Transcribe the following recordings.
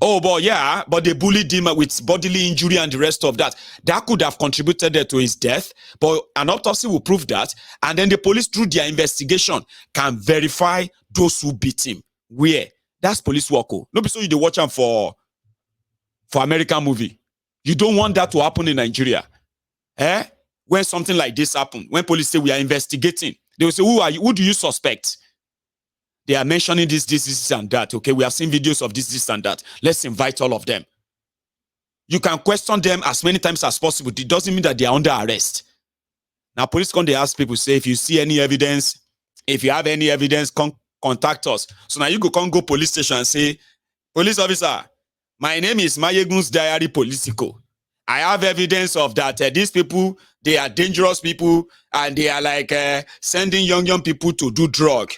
Oh, but yeah, but they bullied him with bodily injury and the rest of that. That could have contributed to his death, but an autopsy will prove that. And then the police, through their investigation, can verify those who beat him. Where? That's police work. Nobody so you dey watch them for American movie. You don't want that to happen in Nigeria. When something like this happens, when police say we are investigating, they will say, who are you? Who do you suspect? They are mentioning this, and that. Okay, we have seen videos of this, and that. Let's invite all of them. You can question them as many times as possible. It doesn't mean that they are under arrest. Now, police come, they ask people, say, if you see any evidence, if you have any evidence, contact us. So now you can go police station and say, police officer, my name is Mayegun's Diary Politico. I have evidence of that. These people, they are dangerous people, and they are like sending young people to do drug.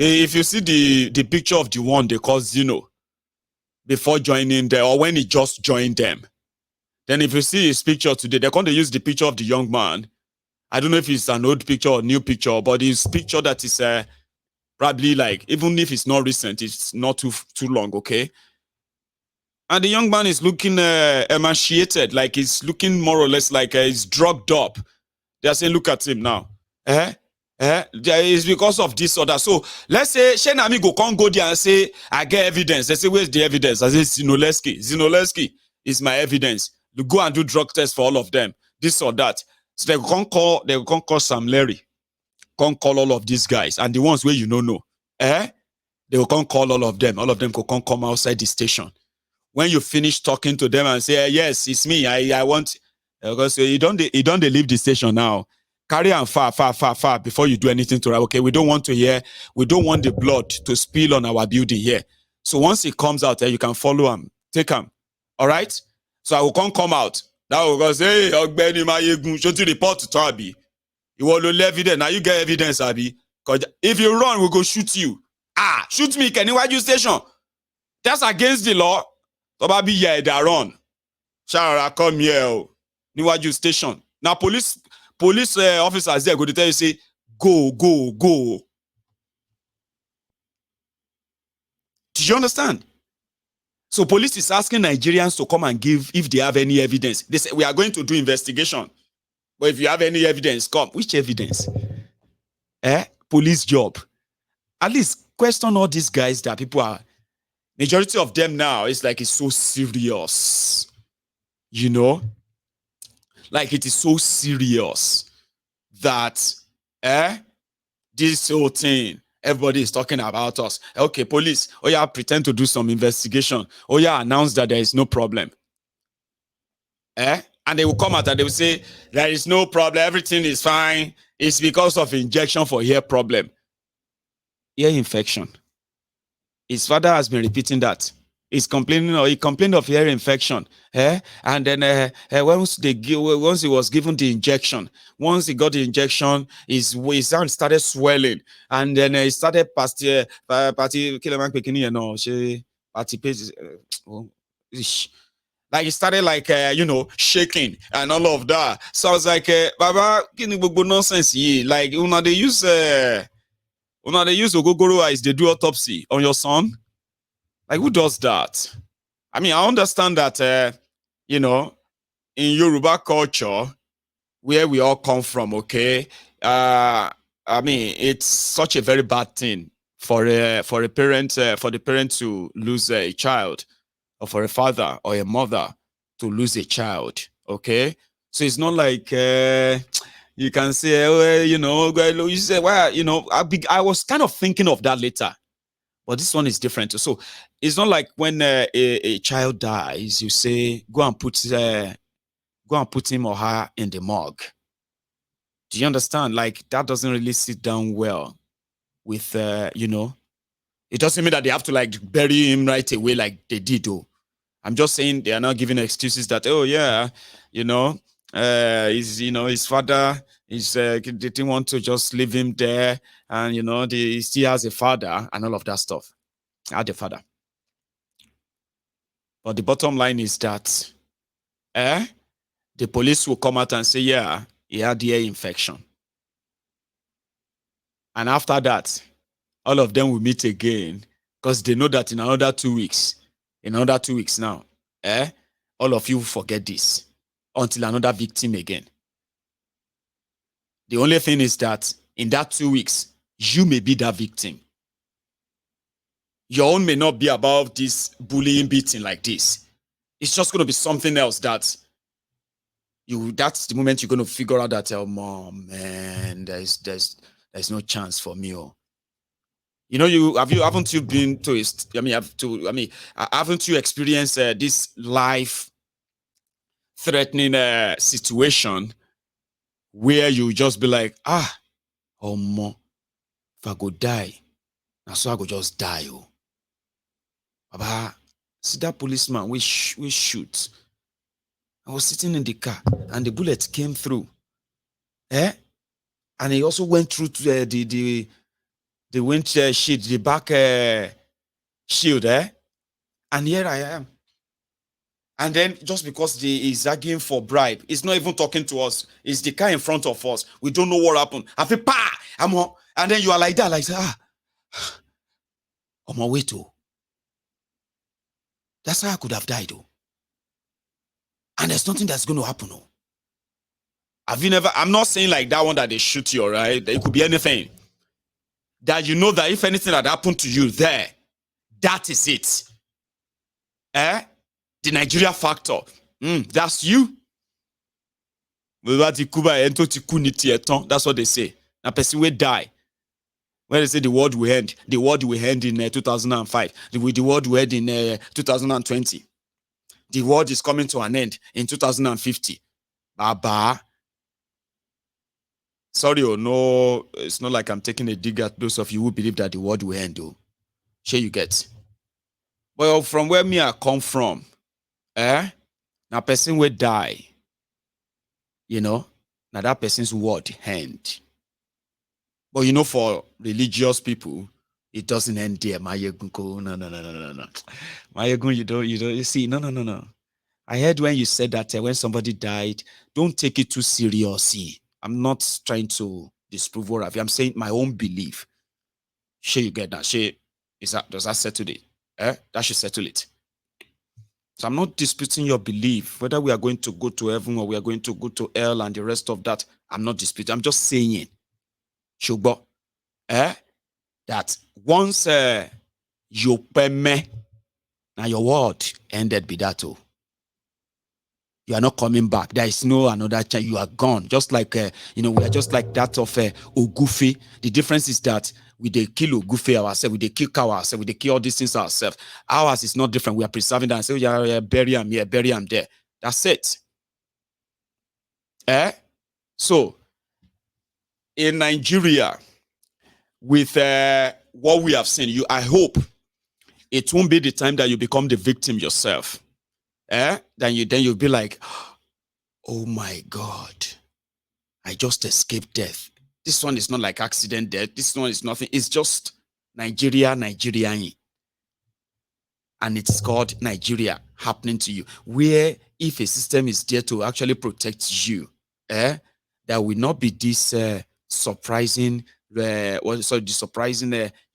If you see the picture of the one they call Zeno before joining there, or when he just joined them, then if you see his picture today, they're going to use the picture of the young man. I don't know if it's an old picture or new picture, but his picture that is probably like, even if it's not recent, it's not too long, okay? And the young man is looking emaciated, like he's looking more or less like he's drugged up. They're saying, look at him now. It's because of this or that. So let's say Shenami can't go there and say, I get evidence. They say, where's the evidence? I say, Zinoleski is my evidence. You go and do drug tests for all of them. This or that. So they can't call Sam Larry. Can't call all of these guys. And the ones where you don't know. They will can't call all of them. All of them can come outside the station. When you finish talking to them and say, yes, it's me. I want, because you don't leave the station now. Carry on far before you do anything to her. Okay, we don't want the blood to spill on our building here. So once he comes out, you can follow him, take him. All right? So I will come out. Now we'll go say, hey, Ogbeni Mayegun, should you report to Tabi? You want to evidence. Now you get evidence, Abi. Because if you run, we'll go shoot you. Shoot me, can you station? That's against the law. Tobabi, yeah, they run. Shara, come here. Niwaju station. Now police officers there go to tell you, say, go. Do you understand? So police is asking Nigerians to come and give if they have any evidence. They say, we are going to do investigation. But if you have any evidence, come. Which evidence? Police job. At least question all these guys that people are. Majority of them now, it's like it's so serious. You know? Like it is so serious that this whole thing, everybody is talking about us. Okay, police, pretend to do some investigation. Announce that there is no problem. And they will come out and they will say, there is no problem, everything is fine. It's because of injection for ear problem. Ear infection. His father has been repeating that. He complained of ear infection. And then once he was given the injection, once he got the injection, his hand started swelling. And then he started like he started shaking and all of that. So I was like, Baba, nonsense ye. Like they use ogogoro eyes, they do autopsy on your son. Like, who does that? I mean, I understand that, in Yoruba culture, where we all come from, okay? I mean, it's such a very bad thing for the parent to lose a child, or for a father or a mother to lose a child, okay? So it's not like you can say, you say, well, I was kind of thinking of that later. But this one is different. So it's not like when a child dies, you say, go and put him or her in the morgue. Do you understand? Like, that doesn't really sit down well with, it doesn't mean that they have to like bury him right away like they did, though. I'm just saying they are not giving excuses that, his father they didn't want to just leave him there, and he still has a father and all of that stuff. I had a father. But the bottom line is that the police will come out and say, yeah, he had ear infection. And after that, all of them will meet again because they know that in another 2 weeks, in another 2 weeks now, all of you forget this until another victim again. The only thing is that in that 2 weeks, you may be that victim. Your own may not be about this bullying, beating like this. It's just going to be something else that's the moment you're going to figure out that, oh man, there's no chance for me. You know, haven't you been to it? Haven't you experienced this life-threatening situation where you just be like, if I go die, now so I go just die. Baba, see that policeman we shoot. I was sitting in the car and the bullet came through. And he also went through to the windshield shield, the back shield. And here I am. And then just because he's arguing for bribe, he's not even talking to us. It's the car in front of us. We don't know what happened. I feel and then you are like that, like on my way to. That's how I could have died. And there's nothing that's going to happen. Have you never? I'm not saying like that one that they shoot you, right? It could be anything. That you know that if anything had happened to you there, that is it. The Nigeria factor. That's you. That's what they say. A person will die. When they say the world will end in 2005. The world will end in 2020. The world is coming to an end in 2050. Baba. Sorry, no, it's not like I'm taking a dig at those of you who believe that the world will end. Sure you get. Well, from where me I come from, now person will die. Now that person's word end. But for religious people, it doesn't end there. No. You see, no. I heard when you said that when somebody died, don't take it too seriously. I'm not trying to disprove what I've. I'm saying my own belief. Sure, you get that. Does that settle it? That should settle it. So I'm not disputing your belief, whether we are going to go to heaven or we are going to go to hell and the rest of that. I'm not disputing. I'm just saying, Shugbo, that once you peme, now your word ended be that. You are not coming back. There is no another chance. You are gone. Just like, we are just like that of Ogufe. The difference is that we they kill Ogufe ourselves, we they kill cow ourselves, we they kill all these things ourselves. Ours is not different. We are preserving that and say, yeah, bury him here, bury him there. That's it. So, in Nigeria, with what we have seen, I hope it won't be the time that you become the victim yourself. Then you'll be like, oh my God, I just escaped death. This one is not like accident death. This one is nothing. It's just Nigeria. And it's called Nigeria happening to you. Where if a system is there to actually protect you, there will not be this surprising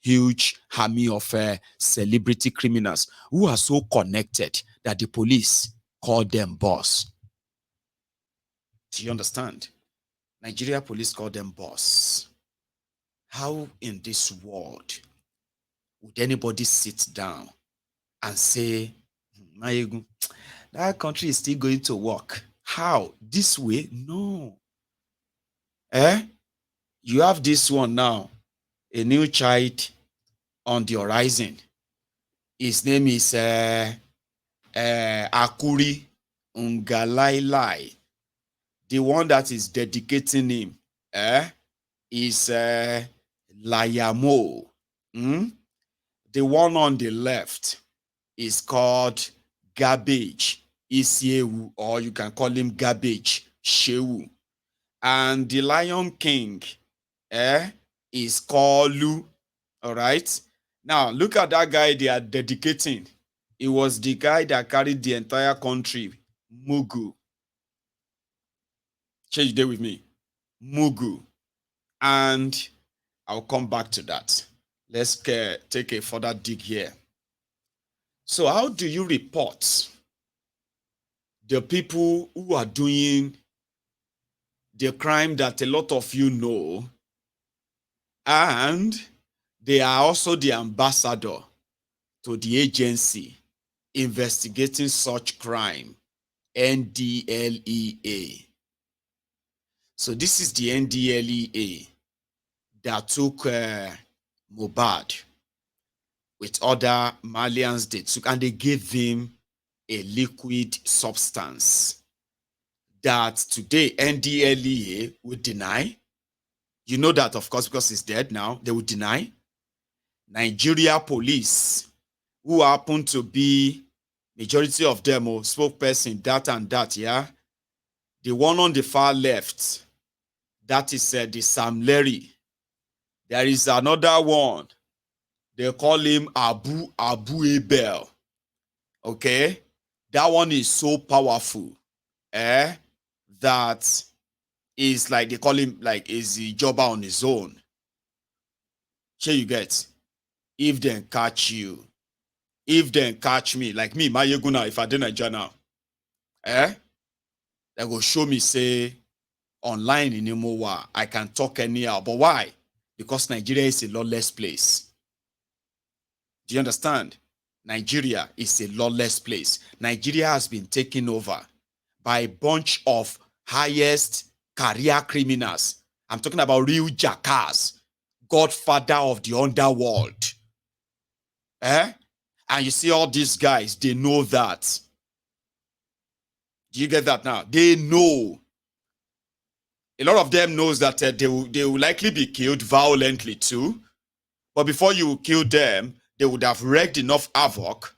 huge army of celebrity criminals who are so connected that the police call them boss. Do you understand? Nigeria police call them boss. How in this world would anybody sit down and say, that country is still going to work? How? This way? No. You have this one now, a new child on the horizon. His name is Akuri Ngalailai. The one that is dedicating him is Layamo. The one on the left is called Garbage Isiewu, or you can call him Garbage Shewu. And the Lion King is called Lu. All right. Now, look at that guy they are dedicating. It was the guy that carried the entire country, Mugu. Change day with me. Mugu. And I'll come back to that. Let's take a further dig here. So how do you report the people who are doing the crime that a lot of you know, and they are also the ambassador to the agency investigating such crime, NDLEA? So this is the NDLEA that took Mohbad with other Malians they took, and they gave him a liquid substance that today NDLEA would deny. You know that, of course, because he's dead now. They would deny. Nigeria police, who happen to be majority of them, spokesperson, that and that, yeah. The one on the far left, that is the Sam Larry. There is another one. They call him Abu Abel. Okay? That one is so powerful. That is like, they call him like is the jobber on his own. Sure you get. If they catch you, if they catch me, like me, Mayeguna, if I did Nigeria now, they go show me, say, online in Imowa, I can talk anyhow. But why? Because Nigeria is a lawless place. Do you understand? Nigeria is a lawless place. Nigeria has been taken over by a bunch of highest career criminals. I'm talking about real jackass, godfather of the underworld. And you see all these guys, they know that. Do you get that now? They know. A lot of them knows that they will likely be killed violently too. But before you kill them, they would have wreaked enough havoc.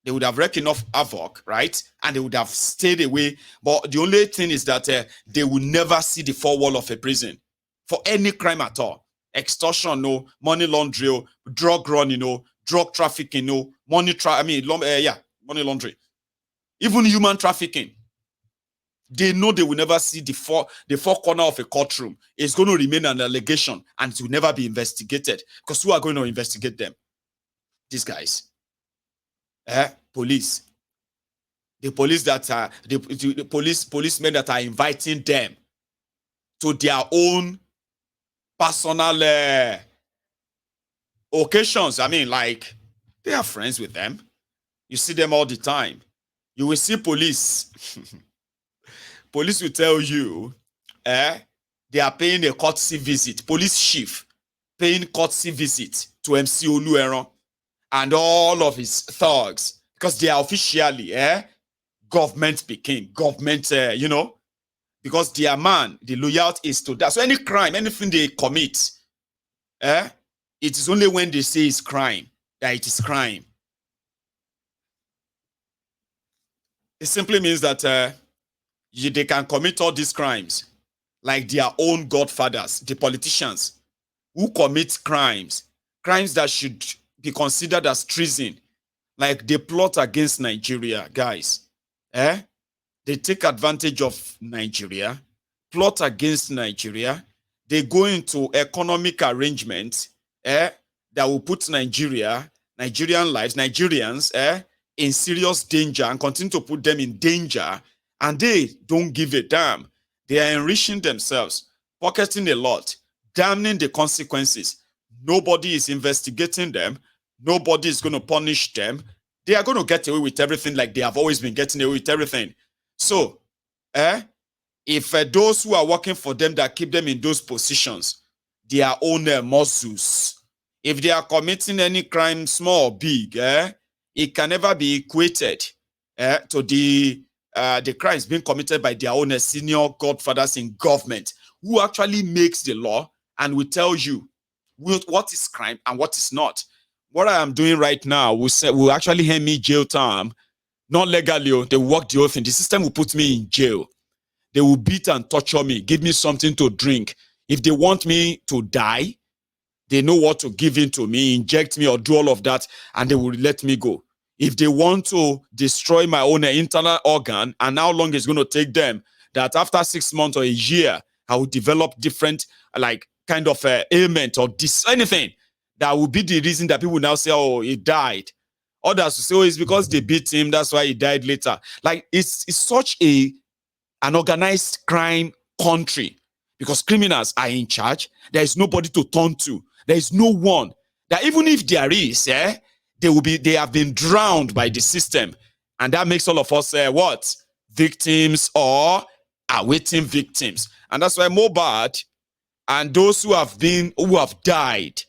They would have wreaked enough havoc, right? And they would have stayed away. But the only thing is that they will never see the four wall of a prison for any crime at all. Extortion, no. Money laundering, drug running, no. Drug trafficking, no. Money laundering. Even human trafficking. They know they will never see the four corner of a courtroom. It's going to remain an allegation and it will never be investigated. Because who are going to investigate them? These guys. Police. The police that are the policemen that are inviting them to their own personal occasions. I mean, like, they are friends with them. You see them all the time. You will see police. Police will tell you, they are paying a courtesy visit. Police chief paying courtesy visit to MC Olueron and all of his thugs, because they are officially government speaking, government, because their man, the loyalty is to that. So any crime, anything they commit, it is only when they say it's crime that it is crime. It simply means that they can commit all these crimes like their own godfathers, the politicians who commit crimes that should be considered as treason, like they plot against Nigeria, guys. They take advantage of Nigeria, plot against Nigeria. They go into economic arrangements that will put Nigerian lives, Nigerians in serious danger and continue to put them in danger. And they don't give a damn. They are enriching themselves, pocketing a lot, damning the consequences. Nobody is investigating them. Nobody is going to punish them. They are going to get away with everything like they have always been getting away with everything. So, if those who are working for them that keep them in those positions, they are own muscles. If they are committing any crime, small or big, it can never be equated to the crimes being committed by their own senior godfathers in government, who actually makes the law and will tell you what is crime and what is not. What I am doing right now will actually hand me jail time, not legally. They will work the whole thing. The system will put me in jail. They will beat and torture me, give me something to drink. If they want me to die, they know what to give into me, inject me or do all of that, and they will let me go. If they want to destroy my own internal organ, and how long it's going to take them, that after 6 months or a year, I will develop different kind of ailment or anything that will be the reason that people now say, oh, he died. Others will say, oh, it's because they beat him, that's why he died later. Like it's such an organized crime country because criminals are in charge. There is nobody to turn to. There is no one that even if there is, they have been drowned by the system. And that makes all of us what? Victims or awaiting victims. And that's why Mohbad and those who have died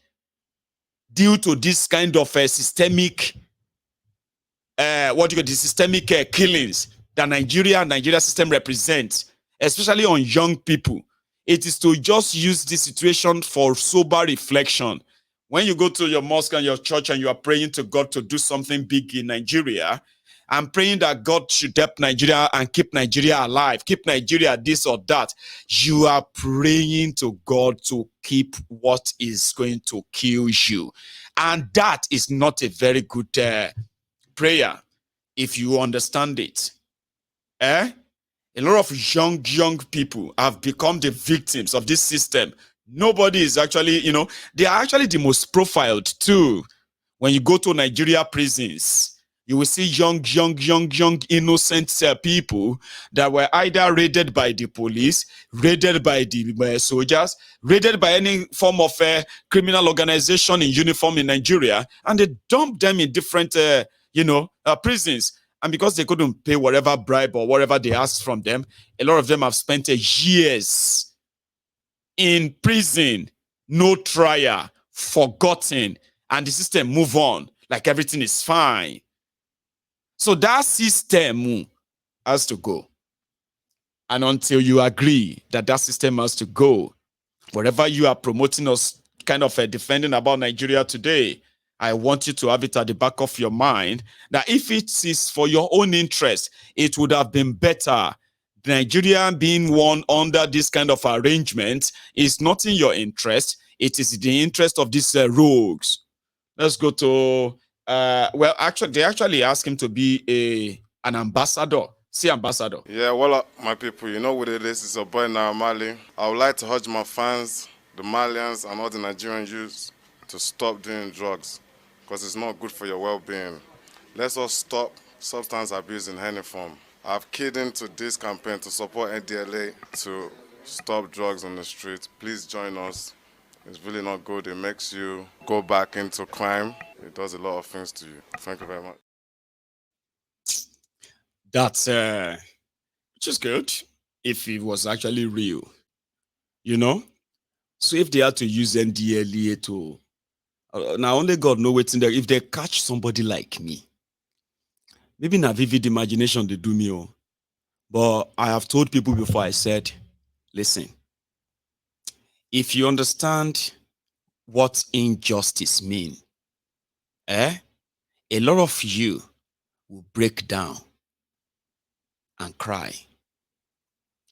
due to this kind of systemic systemic killings that Nigeria system represents, especially on young people. It is to just use this situation for sober reflection. When you go to your mosque and your church and you are praying to God to do something big in Nigeria, I'm praying that God should help Nigeria and keep Nigeria alive, keep Nigeria this or that. You are praying to God to keep what is going to kill you. And that is not a very good prayer if you understand it. A lot of young people have become the victims of this system. Nobody is actually, they are actually the most profiled too. When you go to Nigeria prisons, you will see young, innocent people that were either raided by the police, raided by the soldiers, raided by any form of criminal organization in uniform in Nigeria, and they dumped them in different, prisons. And because they couldn't pay whatever bribe or whatever they asked from them, a lot of them have spent years in prison, no trial, forgotten, and the system move on like everything is fine. So that system has to go. And until you agree that that system has to go, whatever you are promoting or kind of defending about Nigeria today, I want you to have it at the back of your mind that if it is for your own interest, it would have been better. Nigeria being one under this kind of arrangement is not in your interest. It is the interest of these rogues. Let's go to they actually asked him to be an ambassador. See, ambassador. Yeah, well, my people, you know what it is. It's a boy now, Mali. I would like to urge my fans, the Malians, and all the Nigerian youths to stop doing drugs because it's not good for your well-being. Let's all stop substance abuse in any form. I've keyed into this campaign to support NDLEA to stop drugs on the street. Please join us. It's really not good. It makes you go back into crime. It does a lot of things to you. Thank you very much. That's which is good if it was actually real, So if they had to use NDLEA to now only God know what's in there. If they catch somebody like me, maybe na vivid imagination they do me. But I have told people before, I said, listen, if you understand what injustice mean, a lot of you will break down and cry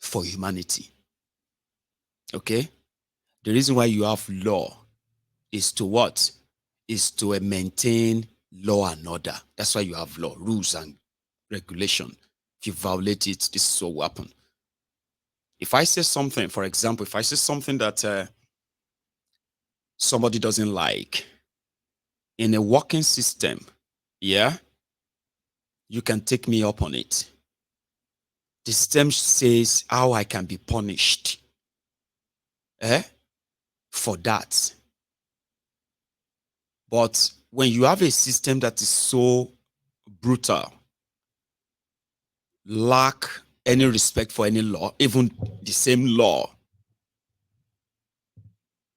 for humanity. Okay? The reason why you have law is to what? Is to maintain law and order. That's why you have law, rules and regulation. If you violate it, this is what will happen. If I say something, for example, if I say something that somebody doesn't like, in a working system, yeah, you can take me up on it. The system says how I can be punished for that. But when you have a system that is so brutal, lack any respect for any law, even the same law,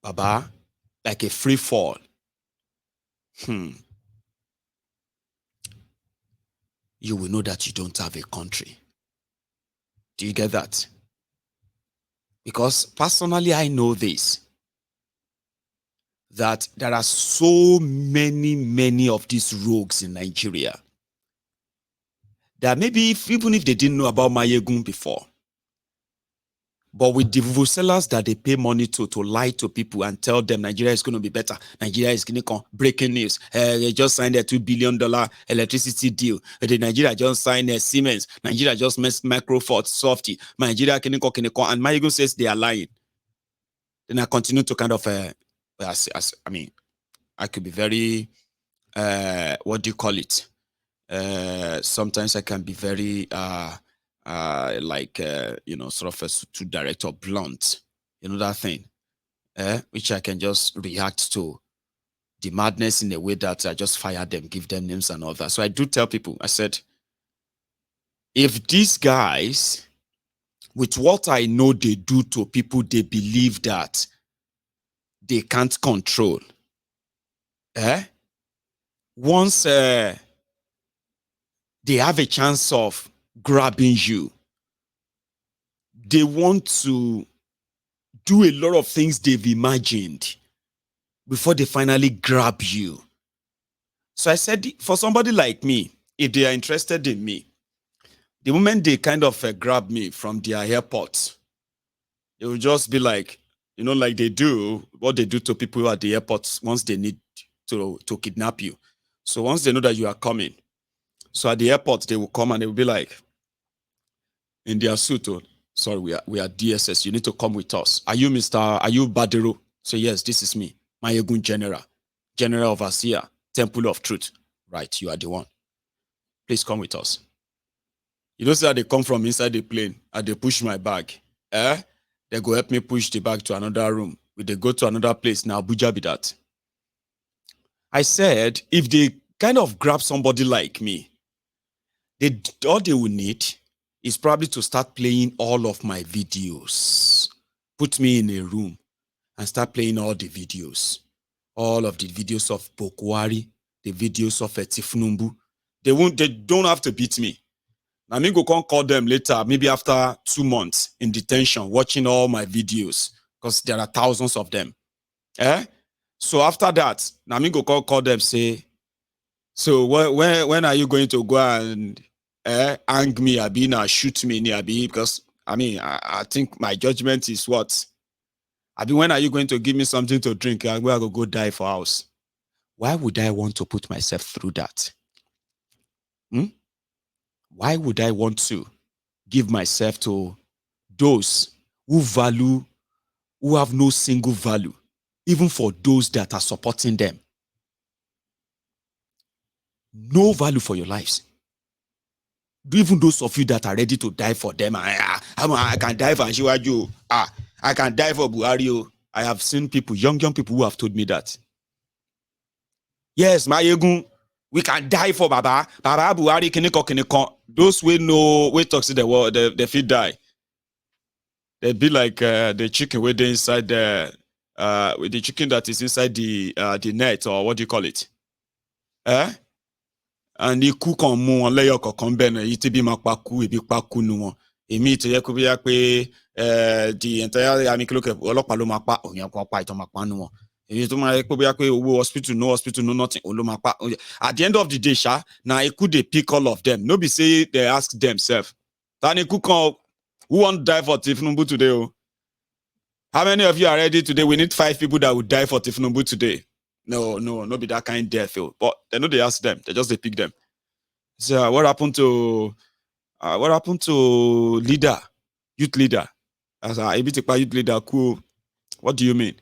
Baba, like a free fall, you will know that you don't have a country. Do you get that? Because personally, I know this, that there are so many of these rogues in Nigeria that maybe even if they didn't know about Mayegun before, but with the sellers that they pay money to lie to people and tell them Nigeria is going to be better, Nigeria is going to come, breaking news, they just signed a $2 billion electricity deal, Nigeria just signed Siemens, Nigeria just messed Microsoft, Softy, Nigeria can come, and Mayegun says they are lying. Then I continue to kind of, I could be very what do you call it? Sometimes I can be very sort of too direct or blunt. You know that thing, which I can just react to the madness in a way that I just fire them, give them names and all that. So I do tell people, I said, if these guys, with what I know they do to people they believe that they can't control, once they have a chance of grabbing you, they want to do a lot of things they've imagined before they finally grab you. So I said, for somebody like me, if they are interested in me, the moment they kind of grab me from their airport, it will just be like, like they do, what they do to people at the airports once they need to kidnap you. So once they know that you are coming, so at the airport, they will come and they will be like, in their suit, oh, sorry, we are DSS, you need to come with us. Are you Badero? So yes, this is me, Mayegun General Overseer, Temple of Truth. Right, you are the one. Please come with us. You know, see how they come from inside the plane and they push my bag. They go help me push the bag to another room. Will they go to another place? Now Abuja be that. I said, if they kind of grab somebody like me, all they will need is probably to start playing all of my videos. Put me in a room and start playing all the videos. All of the videos of Bokwari, the videos of Tifnumbu. They don't have to beat me. I mean, go call them later, maybe after 2 months in detention, watching all my videos, because there are thousands of them. So after that, I mean, go call them, say, so when are you going to go and hang me, Abi, now shoot me, Abi? Because I mean, I think my judgment is what? Abi, when are you going to give me something to drink? Where I go die for house? Why would I want to put myself through that? Why would I want to give myself to those who have no single value, even for those that are supporting them? No value for your lives. Even those of you that are ready to die for them, I can die for Ashiwaju. I can die for Buhari. I have seen people, young people who have told me that. Yes, Mayegun, we can die for Baba Buhari, kiniko. Those we know, we talk to the world, they feel die. They be like the chicken where they inside with the chicken that is inside the net, or what do you call it? And you cook on mu on layer kokan ben iti bi ma paku ebi paku nu won. Èmi tó yẹ kó bí pé the entire army kilo ke ọlọ́pàá ló máa pa oyan kan pa ìtàn máa pa nu won. Èmi tó máa yẹ kó bí pé owó hospital no nothing ó ló máa pa. At the end of the day sha, na eku dey pick all of them. No be say they ask themselves. Tani cook on who want die for Tifnumbu today? Oh? How many of you are ready today? We need 5 people that would die for Tifnumbu today. No be that kind of death. Oh. But they know they ask them. They just they pick them. So what happened to leader, youth leader? As a bit youth leader, cool. What do you mean?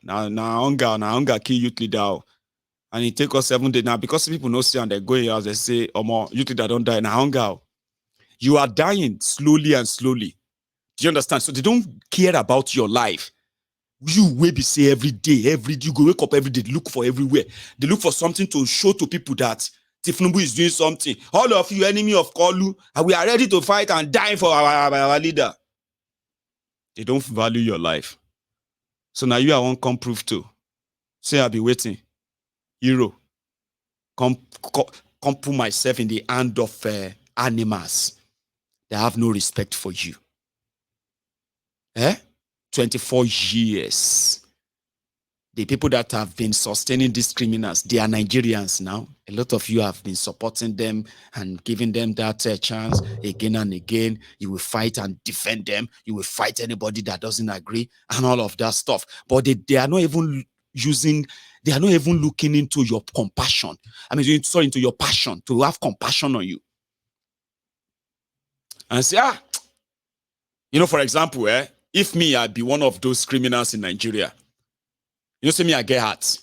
Now hunger kill youth leader. And it take us 7 days now because people know see and they go here, they say, more youth leader don't die. Now hunger. You are dying slowly and slowly. Do you understand? So they don't care about your life. You will be say every day, you go wake up every day, look for everywhere. They look for something to show to people that Tifnumbu is doing something. All of you, enemy of Kolu, and we are ready to fight and die for our leader. They don't value your life. So now you are one come prove to. Say I'll be waiting. Hero. Come put myself in the hand of animals. They have no respect for you. 24 years. The people that have been sustaining these criminals, they are Nigerians now. A lot of you have been supporting them and giving them that chance again and again. You will fight and defend them. You will fight anybody that doesn't agree and all of that stuff. But they are not even looking into your compassion. I mean, into your passion, to have compassion on you. And say, for example, if me, I'd be one of those criminals in Nigeria, say me, I get hurt.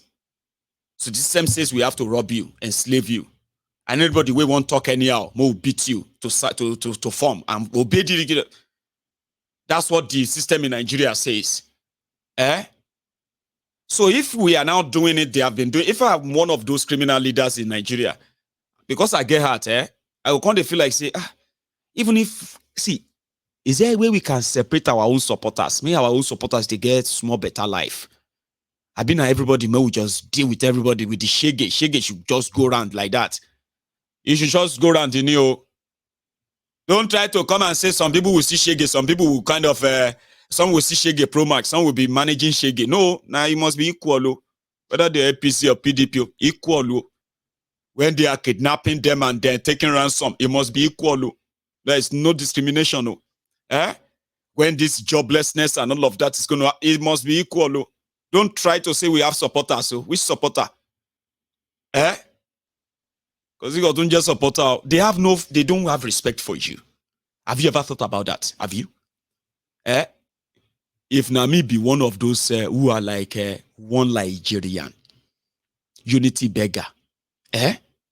So the system says we have to rob you, enslave you. And anybody we won't talk anyhow, will beat you to form and obey the. That's what the system in Nigeria says. So if we are now doing it, they have been doing. If I'm one of those criminal leaders in Nigeria, because I get hurt, I will kind of feel like say, even if is there a way we can separate our own supporters? May our own supporters they get small better life. I mean, everybody may we just deal with everybody with the shege. Shege should just go around like that. You should just go around, Don't try to come and say some people will see shege, some people will kind of some will see shege pro max, some will be managing shege. No, now it must be equal. Whether they're APC or PDP, equal. When they are kidnapping them and they're taking ransom, it must be equal. There is no discrimination. When this joblessness and all of that is going to, it must be equal. Don't try to say we have supporters. Which supporter? Because you don't just supporter. They don't have respect for you. Have you ever thought about that? Have you? If Nami be one of those who are like one Nigerian, unity beggar,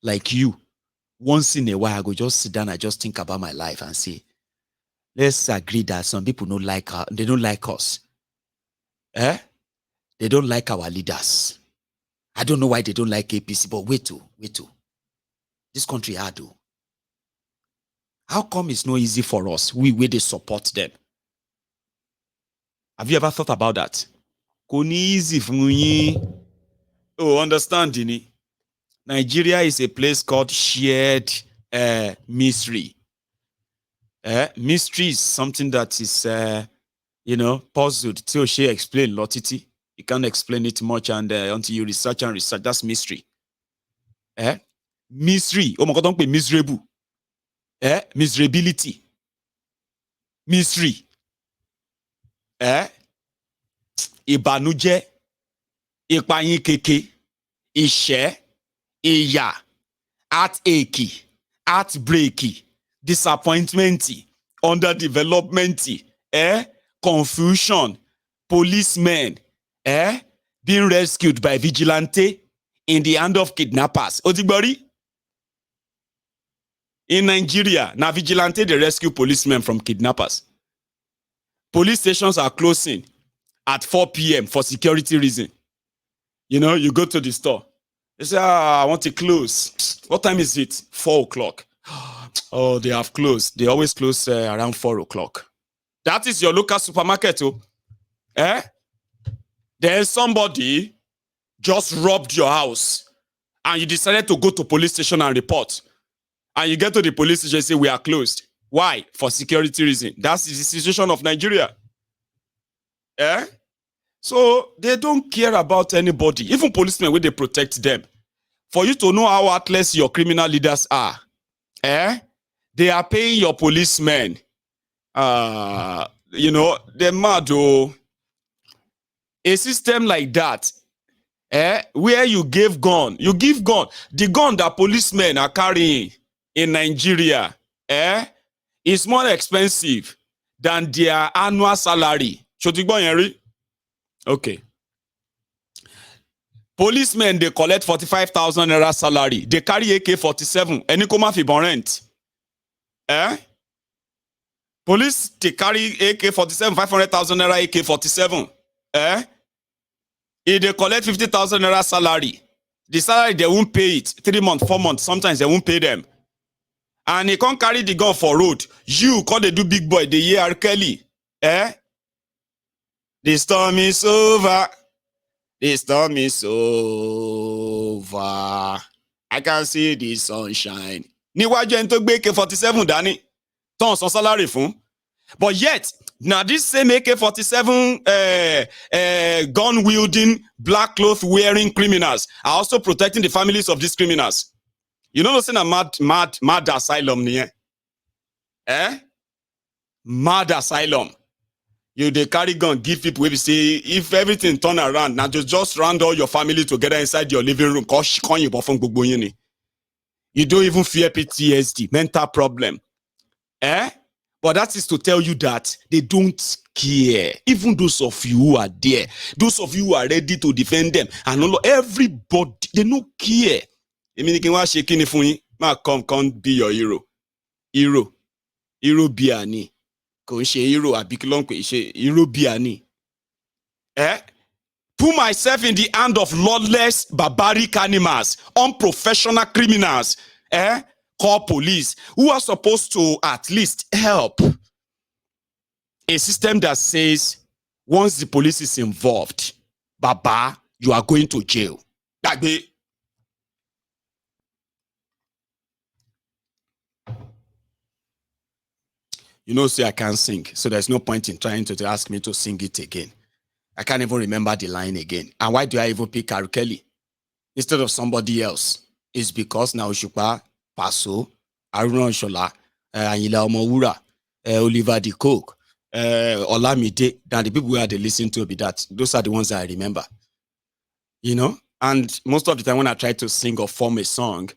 like you, once in a while I go just sit down, I just think about my life and say, let's agree that some people don't like they don't like us. They don't like our leaders. I don't know why they don't like APC, but wait. This country hard. How come it's not easy for us? We they support them. Have you ever thought about that? Koni easy for me. Oh, understand, Dini? Nigeria is a place called shared mystery. Mystery is something that is, puzzled. Till she explain lotity. You can't explain it much and until you research and research. That's mystery. Mystery. Oh my God, don't be miserable. Miserability. Mystery. Ìbànújẹ́, ìpayín keke, ìṣẹ́, ìyà, heartache, heartbreak, disappointment, underdevelopment, confusion, policemen, being rescued by vigilante in the hand of kidnappers. Otigbori? In Nigeria, now vigilante they rescue policemen from kidnappers. Police stations are closing at 4 p.m. for security reason. You go to the store. They say, I want to close. What time is it? 4 o'clock. Oh, they have closed. They always close around 4 o'clock. That is your local supermarket. Then somebody just robbed your house and you decided to go to police station and report. And you get to the police station and say, we are closed. Why? For security reason. That's the situation of Nigeria. So they don't care about anybody. Even policemen, when they protect them. For you to know how heartless your criminal leaders are, they are paying your policemen. They're mad. A system like that, where you give gun. The gun that policemen are carrying in Nigeria, is more expensive than their annual salary. Okay. Policemen, they collect 45,000 naira salary. They carry AK-47. Any come fi bon rent. Police, they carry AK-47, 500,000 naira AK-47. If they collect 50,000 naira salary, the salary, they won't pay it. 3 months, 4 months, sometimes they won't pay them. And they can't carry the gun for road. You call they do big boy, the year Kelly. The storm is over. The storm is over. I can see the sunshine. Níwájú ẹni tó gbé AK-47 dání, tán san salary fún. But yet, now this same AK-47 gun-wielding, black cloth wearing criminals are also protecting the families of these criminals. You know what's in a mad asylum here? Mad asylum. They carry gun, give people, we say, if everything turn around, now just round all your family together inside your living room. You don't even fear PTSD, mental problem. But that is to tell you that they don't care. Even those of you who are there, those of you who are ready to defend them, and everybody, they don't care. I mean, you can watch shaking if you come be your hero. Hero biani. Kò ń ṣe hero àbí kí ló ń pè ṣe hero biani. Put myself in the hand of lawless, barbaric animals, unprofessional criminals, call police, who are supposed to at least help. A system that says, once the police is involved, Baba, you are going to jail. You know, say I can't sing, so there's no point in trying to ask me to sing it again. I can't even remember the line again. And why do I even pick Harry Kelly instead of somebody else? It's because now Shupa, Paso, Aruna Shola, Anyila Omowura, Oliver De Coke, Olamide, than the people who they listen to be that. Those are the ones that I remember. You know? And most of the time when I try to sing or form a song,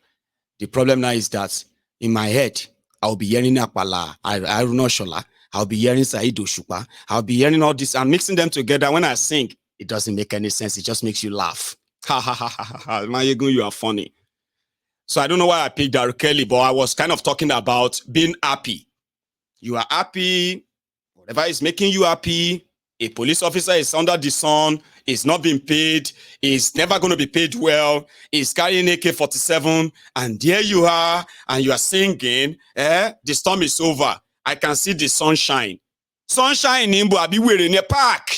the problem now is that in my head, I'll be hearing Akpala, Aruna Shola, I'll be hearing Said Oshupa, I'll be hearing all this and mixing them together. When I sing, it doesn't make any sense. It just makes you laugh. Ha ha ha ha ha. Mayegun, you are funny. So I don't know why I picked Harry Kelly, but I was kind of talking about being happy. You are happy, whatever is making you happy. A police officer is under the sun, is not being paid, is never going to be paid well, is carrying AK-47, and there you are, and you are singing, the storm is over. I can see the sunshine. Sunshine in Boabiwere in a park.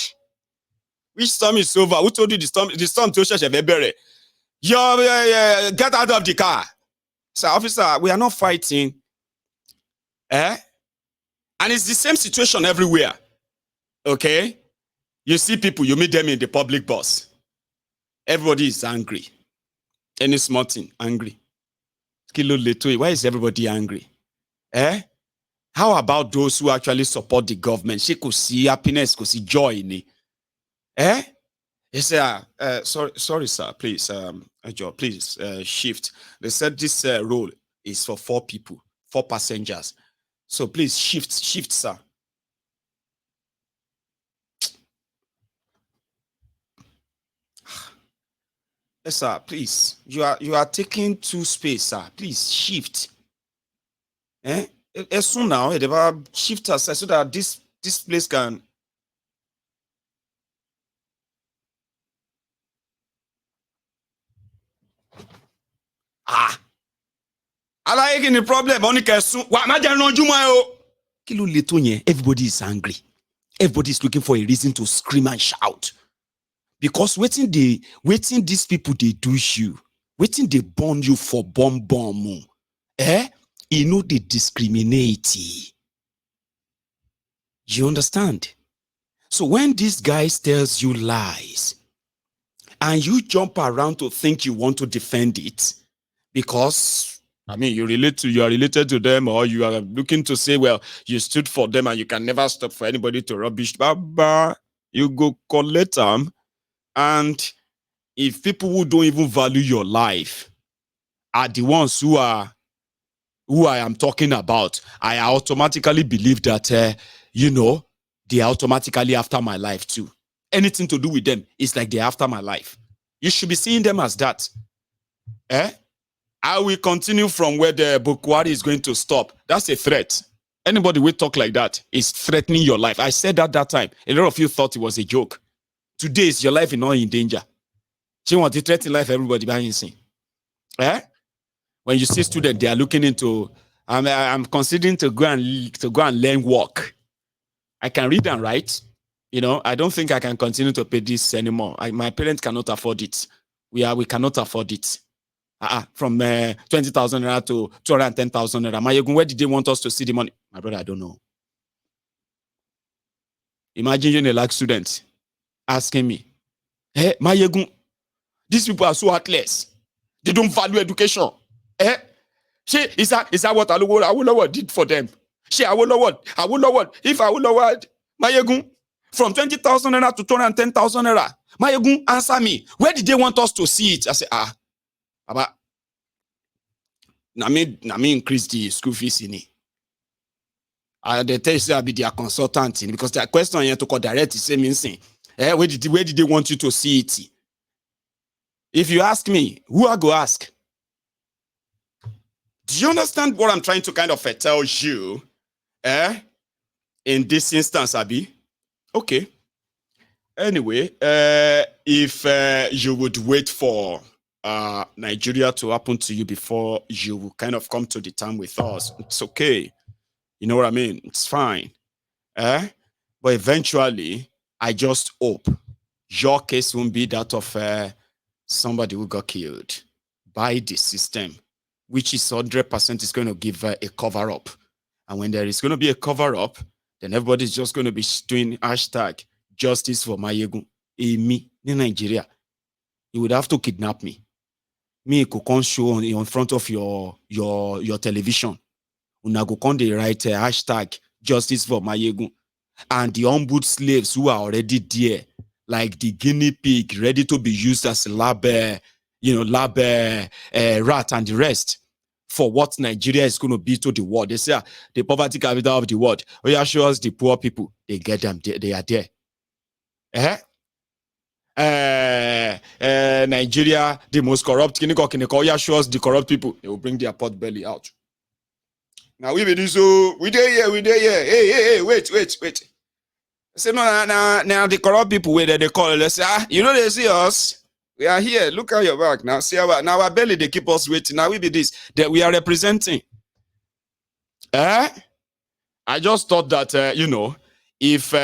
Which storm is over? Who told you the storm? The storm to Sheshebere. Get out of the car. So, officer, we are not fighting. And it's the same situation everywhere. Okay? You see people, you meet them in the public bus. Everybody is angry. Any small thing, angry. Why is everybody angry? How about those who actually support the government? She could see happiness, could see joy in it. He said, sorry, sir, please, please shift. They said this role is for 4 people, 4 passengers. So please shift, sir. Yes, sir, please. You are taking 2 space, sir. Please shift. As soon now, they will shift us so that this place can. I like any problem. Everybody is angry. Everybody is looking for a reason to scream and shout. Because waiting these people they do you, waiting they burn you for bomb. You know they discriminate. You understand? So when this guy tells you lies, and you jump around to think you want to defend it, because I mean you are related to them, or you are looking to say, well, you stood for them and you can never stop for anybody to rubbish. Baba, you go collect them. And if people who don't even value your life are the ones who I am talking about, I automatically believe that, they are automatically after my life too. Anything to do with them is like they're after my life. You should be seeing them as that. I will continue from where the Bukwari is going to stop. That's a threat. Anybody will talk like that is threatening your life. I said that time. A lot of you thought it was a joke. Today is your life not in danger. She want to threaten life, everybody behind you. When you see students, they are looking into. I'm considering to go and learn work. I can read and write. I don't think I can continue to pay this anymore. My parents cannot afford it. We cannot afford it. From 20,000 naira to 210,000 naira. Where did they want us to see the money? My brother, I don't know. Imagine you're a like student asking me, hey, Mayegun, these people are so heartless. They don't value education. Is that what Awolowo did for them? Awolowo, if Awolowo, Mayegun, from 20,000 naira to 210,000 naira, Mayegun, answer me. Where did they want us to see it? I say, Baba, na me increase the school fees in it. They tell you say I be their consultant because their question here to call direct is same thing. Where did they want you to see it? If you ask me, who I go ask? Do you understand what I'm trying to kind of tell you? In this instance, Abi? Okay. Anyway, if you would wait for Nigeria to happen to you before you will kind of come to the term with us, it's okay. You know what I mean? It's fine. But eventually, I just hope your case won't be that of somebody who got killed by the system, which is 100% is going to give a cover-up. And when there is going to be a cover-up, then everybody's just going to be doing hashtag justice for Mayegun. Me, in Nigeria, you would have to kidnap me. Me, could come show in front of your television. Una go come dey write hashtag justice for Mayegun. And the humbled slaves who are already there, like the guinea pig, ready to be used as lab rat and the rest for what Nigeria is going to be to the world. They say the poverty capital of the world. Oh yeah, show us the poor people. They get them. They are there. Nigeria, the most corrupt. Oh yeah, show us the corrupt people. They will bring their pot belly out. Now we be this, so we there here. Hey, wait. Say no, now the corrupt people where they call. They say, you know they see us. We are here. Look at your back now. See our belly. They keep us waiting. Now we be this that we are representing. I just thought that if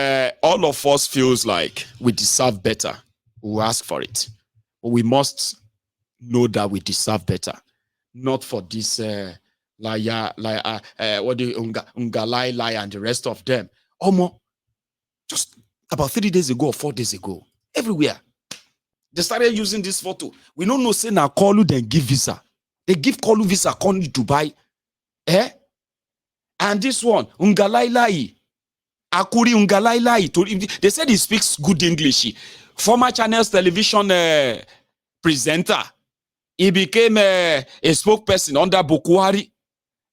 all of us feels like we deserve better, we'll ask for it. But we must know that we deserve better, not for this liar, what do Ungalai lie and the rest of them. Just about 3 days ago or 4 days ago, everywhere they started using this photo. We don't know say now Kolu then give visa. They give Kolu visa come to Dubai. And this one, Ungalai Akuri Ungalai. They said he speaks good English. Former Channels television presenter. He became a spokesperson under Bukwari.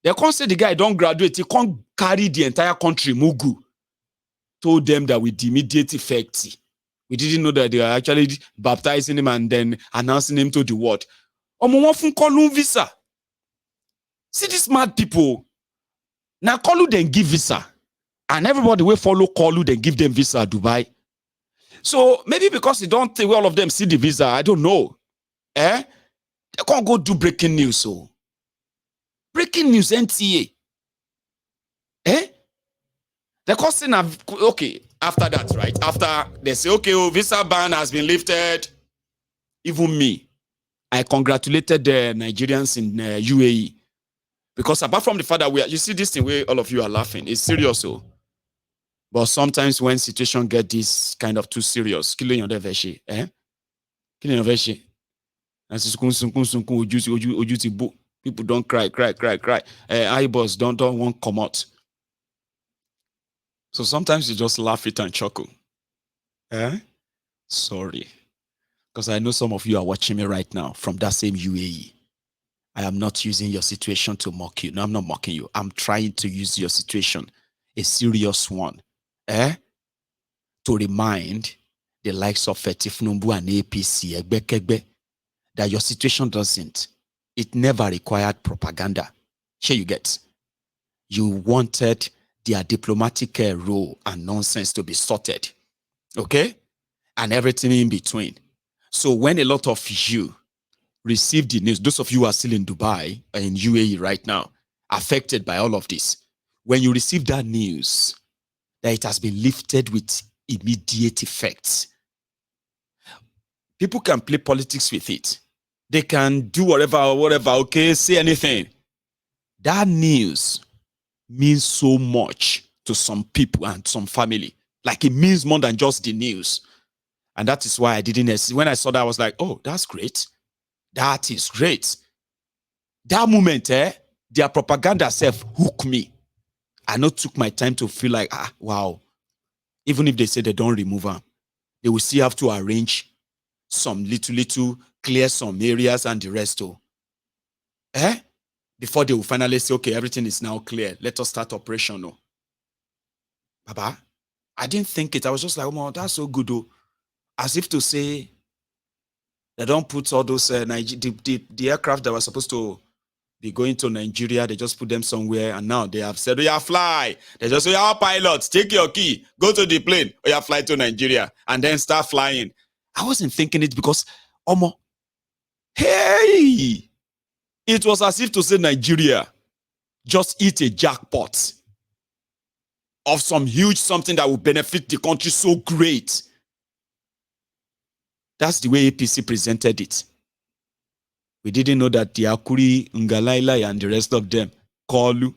They can't say the guy don't graduate. He can't carry the entire country. Mugu told them that with immediate effect. We didn't know that they are actually baptizing him and then announcing him to the world. Visa. See these mad people. Now Kolu then give visa. And everybody will follow Kolu then give them visa Dubai. So maybe because they don't think all of them see the visa, I don't know. They can't go do breaking news. So breaking news NTA. The question of okay, after that, right? After they say, okay, visa ban has been lifted. Even me, I congratulated the Nigerians in UAE. Because apart from the fact that you see this thing where all of you are laughing, it's serious. So. But sometimes when situation get this kind of too serious, killing your veshi, killing your veshi. People don't cry. Eyeballs don't want come out. So sometimes you just laugh it and chuckle. Sorry. Because I know some of you are watching me right now from that same UAE. I am not using your situation to mock you. No, I'm not mocking you. I'm trying to use your situation, a serious one, to remind the likes of Tifnumbu and APC, Egbekegbe, that your situation doesn't. It never required propaganda. Here you get. You wanted their diplomatic role and nonsense to be sorted. Okay? And everything in between. So when a lot of you receive the news, those of you who are still in Dubai and in UAE right now, affected by all of this, when you receive that news, that it has been lifted with immediate effects, people can play politics with it. They can do whatever, okay, say anything. That news means so much to some people and some family. Like it means more than just the news. And that is why I didn't, when I saw that, I was like, oh, that's great. That is great. That moment, their propaganda self hooked me. I not took my time to feel like, wow. Even if they say they don't remove them, they will still have to arrange some little, clear some areas and the rest. Before they will finally say, okay, everything is now clear. Let us start operation. Baba, I didn't think it. I was just like, oh, that's so good, though. As if to say, they don't put all those the aircraft that were supposed to be going to Nigeria, they just put them somewhere, and now they have said, oh yeah, fly. They just say, oh, pilots, take your key, go to the plane, oh yeah, fly to Nigeria, and then start flying. I wasn't thinking it because, hey, it was as if to say Nigeria just hit a jackpot of some huge something that will benefit the country so great. That's the way APC presented it. We didn't know that the Akuri, Ngalaila, and the rest of them, Kolu,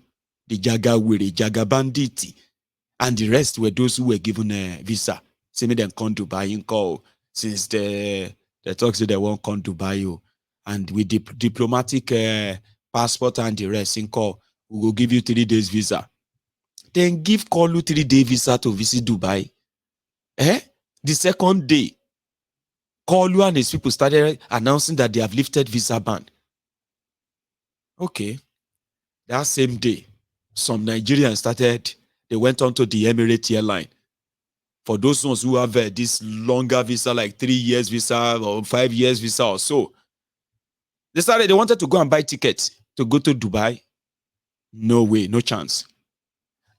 the Jagawiri, Jagabanditi, and the rest were those who were given a visa. See me then come to buy in call since the talks that they won't come to buy you. And with the diplomatic passport and the rest in call, we will give you 3 days visa. Then give Kolu 3-day visa to visit Dubai. The second day, Kolu and his people started announcing that they have lifted visa ban. Okay. That same day, some Nigerians they went on to the Emirates airline. For those ones who have this longer visa, like 3 years visa or 5 years visa or so, they wanted to go and buy tickets to go to Dubai. No way, no chance.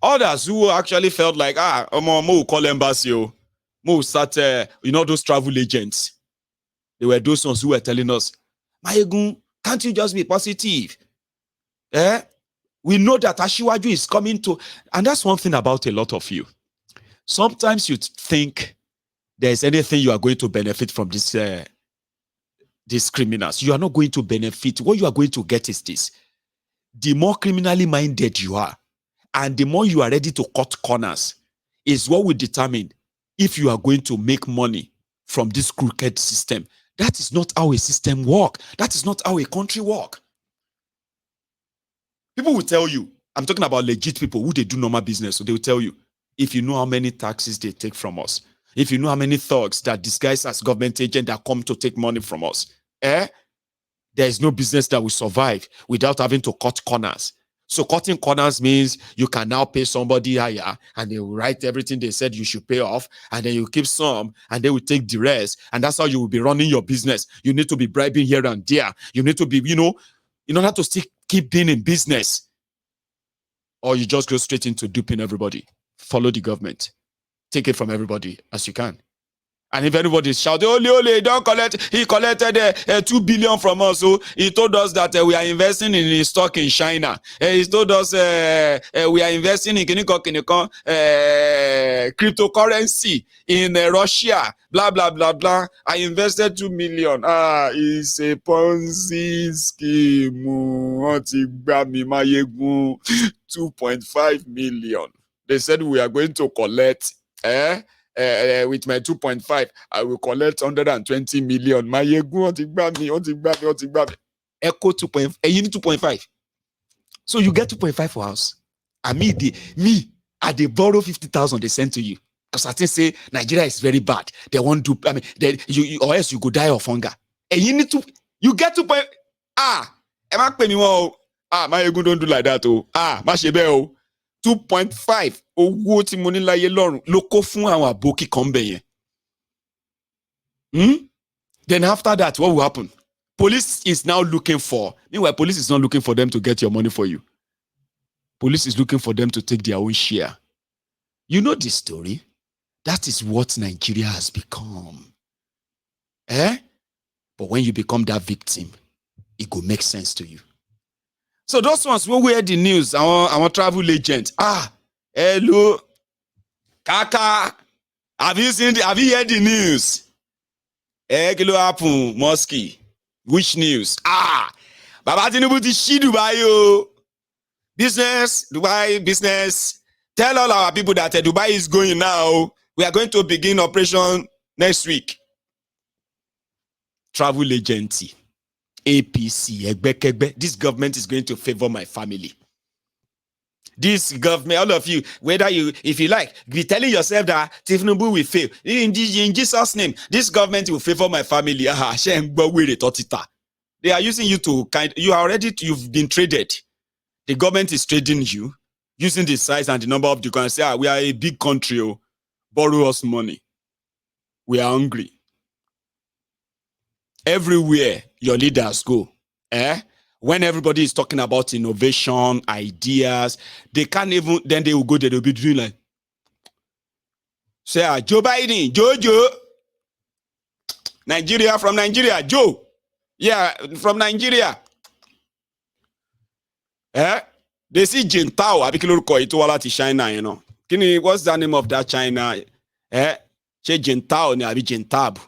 Others who actually felt like, Mo call embassy, Mo start, those travel agents. They were those ones who were telling us, Mayegun, can't you just be positive? We know that Ashiwaju is coming to, and that's one thing about a lot of you. Sometimes you think there's anything you are going to benefit from these criminals. You are not going to benefit. What you are going to get is this. The more criminally minded you are, and the more you are ready to cut corners, is what will determine if you are going to make money from this crooked system. That is not how a system works. That is not how a country works. People will tell you, I'm talking about legit people who they do normal business, so they will tell you, if you know how many taxes they take from us, if you know how many thugs that disguise as government agents that come to take money from us, there is no business that will survive without having to cut corners. So cutting corners means you can now pay somebody higher and they will write everything they said you should pay off, and then you keep some and they will take the rest. And that's how you will be running your business. You need to be bribing here and there. You need to be, in order to keep being in business. Or you just go straight into duping everybody. Follow the government. Take it from everybody as you can. And if anybody is shouting, Ole, don't collect, he collected 2 billion from us. So he told us that we are investing in his stock in China. He told us we are investing in cryptocurrency in Russia. Blah, blah, blah, blah. I invested 2 million. It's a Ponzi scheme. 2.5 million. They said we are going to collect, with my 2.5, I will collect 120 million. My Echo 2.5. You need 2.5. So you get 2.5 for house. And they borrow 50,000 they send to you. Because I think say Nigeria is very bad. They won't do, or else you go die of hunger. And you need you get 2. My Echo don't do like that. My shebe 2.5 owó tí mo ní láyé lọ́rùn ló kó fún àwọn àbókí kan bẹ̀ yẹn. Then after that, what will happen? Police is now looking for, meanwhile, police is not looking for them to get your money for you. Police is looking for them to take their own share. You know this story? That is what Nigeria has become. But when you become that victim, it will make sense to you. So those ones who hear the news, our travel agent, hello, Kaka, have you heard the news? Kilo happen, Mosky. Which news? Baba Tinubu ti ṣí Dubai o. Dubai business. Tell all our people that Dubai is going now. We are going to begin operation next week. Travel agency. APC, Egbekegbe, this government is going to favor my family. This government, all of you, if you like, be telling yourself that Tinubu will fail. In Jesus' name, this government will favor my family. They are using you you've been traded. The government is trading you. using the size and the number of the country, say, we are a big country, oh, borrow us money. We are hungry. Everywhere your leaders go, when everybody is talking about innovation, ideas, they can't even, then they will go there, they'll be doing like, say, Joe Biden, Joe, Nigeria, from Nigeria, Joe. Yeah, from Nigeria. They see Jintao, Abikilur Koito Wala to China, you know. What's the name of that China? Che Jintao, ne Abi Jintab.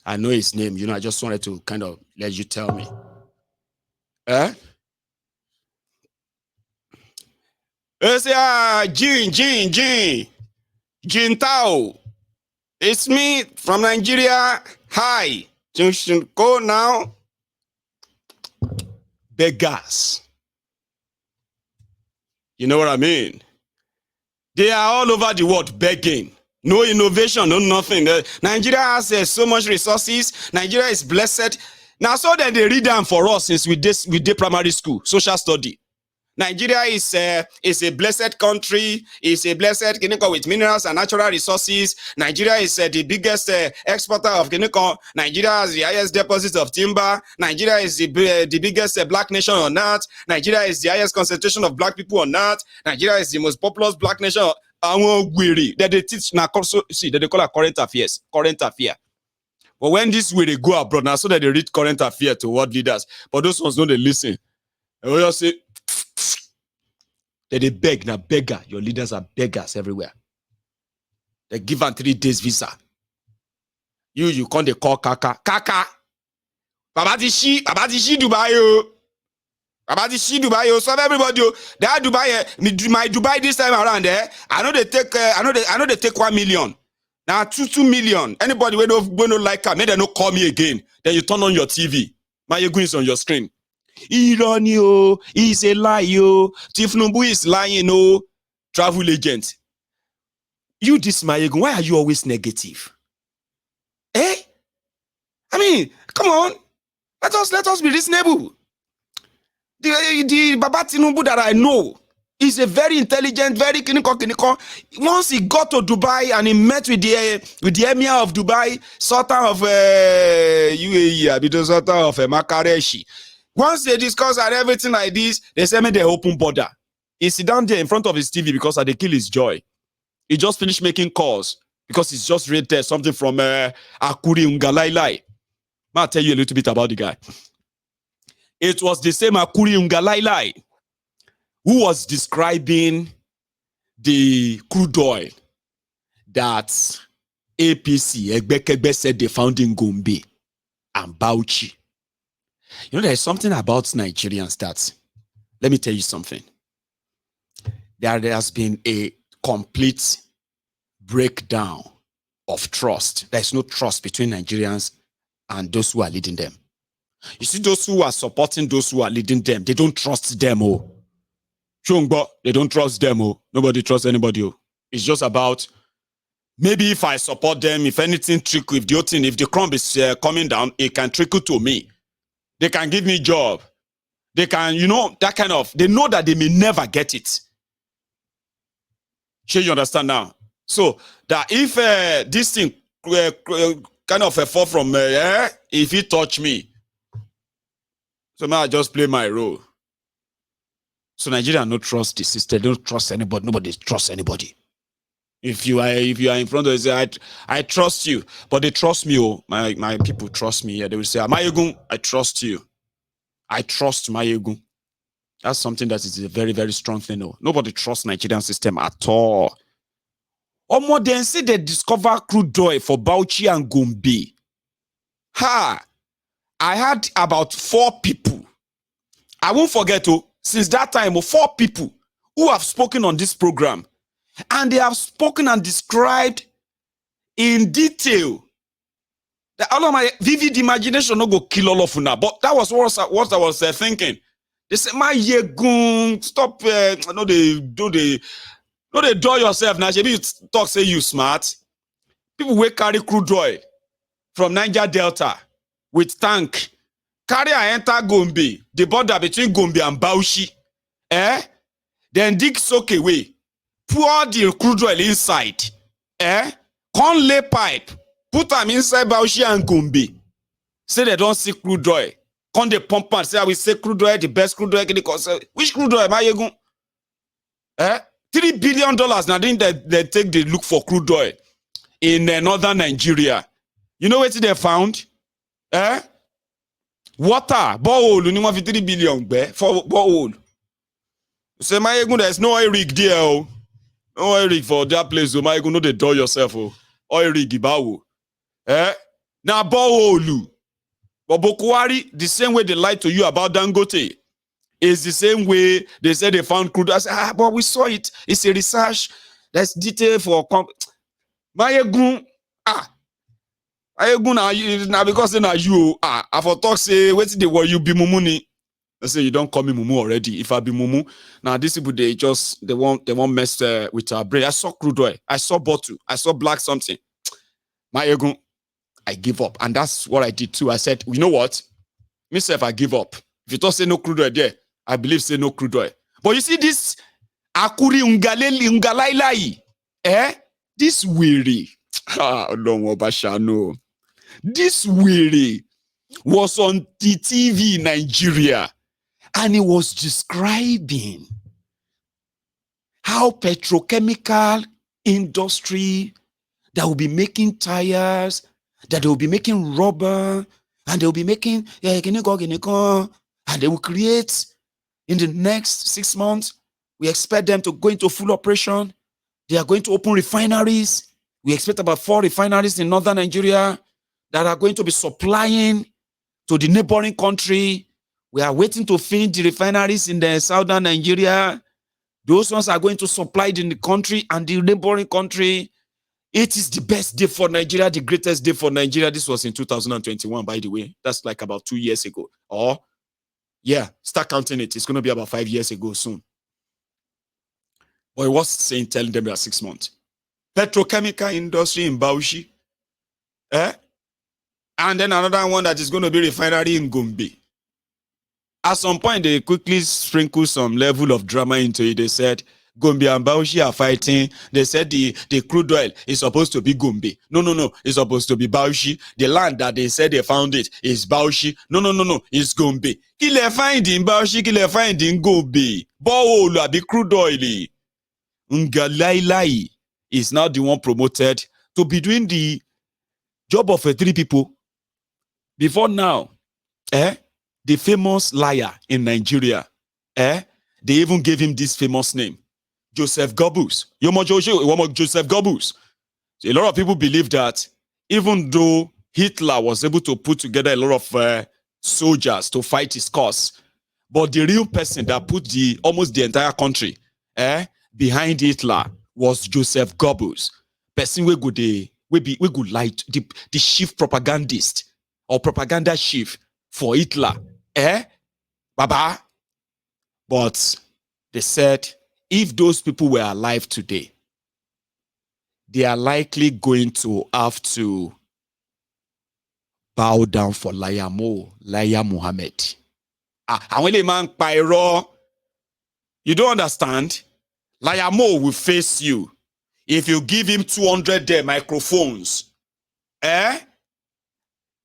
I know his name, you know, I just wanted to kind of let you tell me. They say, Jintao. It's me from Nigeria. Hi. Go now. Beggars. You know what I mean? They are all over the world begging. No innovation, no nothing. Nigeria has so much resources. Nigeria is blessed. Now, so that they read them for us since we did primary school, social study. Nigeria is a blessed country. It's a blessed Guinea with minerals and natural resources. Nigeria is the biggest exporter of Guinea. Nigeria has the highest deposits of timber. Nigeria is the biggest black nation on earth. Nigeria is the highest concentration of black people on earth. Nigeria is the most populous black nation. That they teach now, see that they call it current affairs. Current affair. But when this way they go abroad now, so that they read current affair to world leaders. But those ones don't they listen. They will just say. That they beg, now beggar. Your leaders are beggars everywhere. They give them 3 days visa. You can't they call Kaka. Kaka! Babatishi Dubai, yo. Babatishi Dubai, yo. So everybody, yo. They are Dubai, my Dubai this time around there. I know they take 1 million. Now 2 million. Anybody when no like her, maybe they no call me again. Then you turn on your TV. My ego is on your screen. Irony, is a lie, yo. Tifnumbu is lying, no. Travel agent. You, this Mayego, why are you always negative? I mean, come on. Let us be reasonable. The Baba Tinubu that I know is a very intelligent, very clinical. Once he got to Dubai and he met with the Emir of Dubai, Sultan of UAE, the Sultan of Makareshi. Once they discuss and everything like this, they say, they open border. He sit down there in front of his TV because they kill his joy. He just finished making calls because he's just read something from Akuri Ungalailai. I'll tell you a little bit about the guy. It was the same Akuri Ungalailai who was describing the crude oil that APC, Egbekegbe, said they found in Gombe and Bauchi. You know, there's something about Nigerians that, let me tell you something. There has been a complete breakdown of trust. There's no trust between Nigerians and those who are leading them. You see, those who are supporting those who are leading them, they don't trust them. Oh, they don't trust them. Oh, nobody trusts anybody. Oh, it's just about maybe if I support them, if anything trickle, if the crumb is coming down, it can trickle to me. They can give me a job. They can, you know, that kind of, they know that they may never get it. Sure, you understand now? So, that if this thing kind of fall from, if he touch me, so now I just play my role. So Nigeria don't trust the system. They don't trust anybody. Nobody trusts anybody. If you are in front of them, say, I trust you, but they trust me. Oh, my people trust me. Yeah, they will say, Mayegun, I trust you. I trust Mayegun. That's something that is a very, very strong thing. Oh. Nobody trusts Nigerian system at all. Or more than say they discover crude oil for Bauchi and Gombe. I had about 4 people. I won't forget, since that time, 4 people who have spoken on this program. And they have spoken and described in detail that all of my vivid imagination no go kill all of you now. But that was what I was thinking. They said, "My yegun, stop! No, they do yourself now. Maybe you talk say you smart. People will carry crude oil from Niger Delta with tank, carry and enter Gombe, the border between Gombe and Bauchi. Then dig soak away. Pour the crude oil inside. Come lay pipe. Put them inside Bauchi and Gombe. Say they don't see crude oil. Come they pump and say, I will say crude oil, the best crude oil. Which crude oil am I going? $3 billion now they take the look for crude oil in northern Nigeria. You know what they found? Water, borehole, you want 3 billion for borehole. Say my there's no oil rig there. Oh. No oil rig for that place. Oh my no they do yourself. Oh. Oil rig ibawo. Now borehole. But Bokwari, the same way they lied to you about Dangote, is the same way they said they found crude. I said, but we saw it. It's a research. That's detail for Mayegun. Mayegun now because then you I for talk say wait the word you be mumuni. I say you don't call me mumu already. If I be mumu, now these people they won't mess with our brain. I saw crude oil. I saw bottle. I saw black something. Mayegun, I give up. And that's what I did too. I said, you know what? Myself, I give up. If you don't say no crude oil there, I believe say no crude oil. But you see this Akuri Ungalailai. This weary. This weary was on the TV in Nigeria. And he was describing how petrochemical industry that will be making tires, that they will be making rubber, and they will be making, and they will create in the next 6 months. We expect them to go into full operation. They are going to open refineries. We expect about 4 refineries in northern Nigeria that are going to be supplying to the neighboring country. We are waiting to finish the refineries in the southern Nigeria. Those ones are going to supply in the country and the neighboring country. It is the best day for Nigeria, the greatest day for Nigeria. This was in 2021, by the way. That's like about 2 years ago. Or, yeah, start counting it. It's going to be about 5 years ago soon. But it was saying, telling them that 6 months. Petrochemical industry in Bauchi. And then another one that is going to be refinery in Gombe. At some point, they quickly sprinkled some level of drama into it. They said, Gombe and Bauchi are fighting. They said the crude oil is supposed to be Gombe. No. It's supposed to be Bauchi. The land that they said they found it is Bauchi. No. It's Gombe. Kile find in Bauchi, kile find in Gombe. Borehole be crude oil. Ngalailai is now the one promoted to be doing the job of 3 people. Before now, the famous liar in Nigeria, they even gave him this famous name, Joseph Goebbels. Joseph Goebbels. So a lot of people believe that even though Hitler was able to put together a lot of soldiers to fight his cause, but the real person that put almost the entire country behind Hitler was Joseph Goebbels. Person we good like the chief propagandist or propaganda chief for Hitler. Baba. But they said, if those people were alive today, they are likely going to have to bow down for Liman Muhammad. You don't understand? Liman will face you if you give him 200 microphones.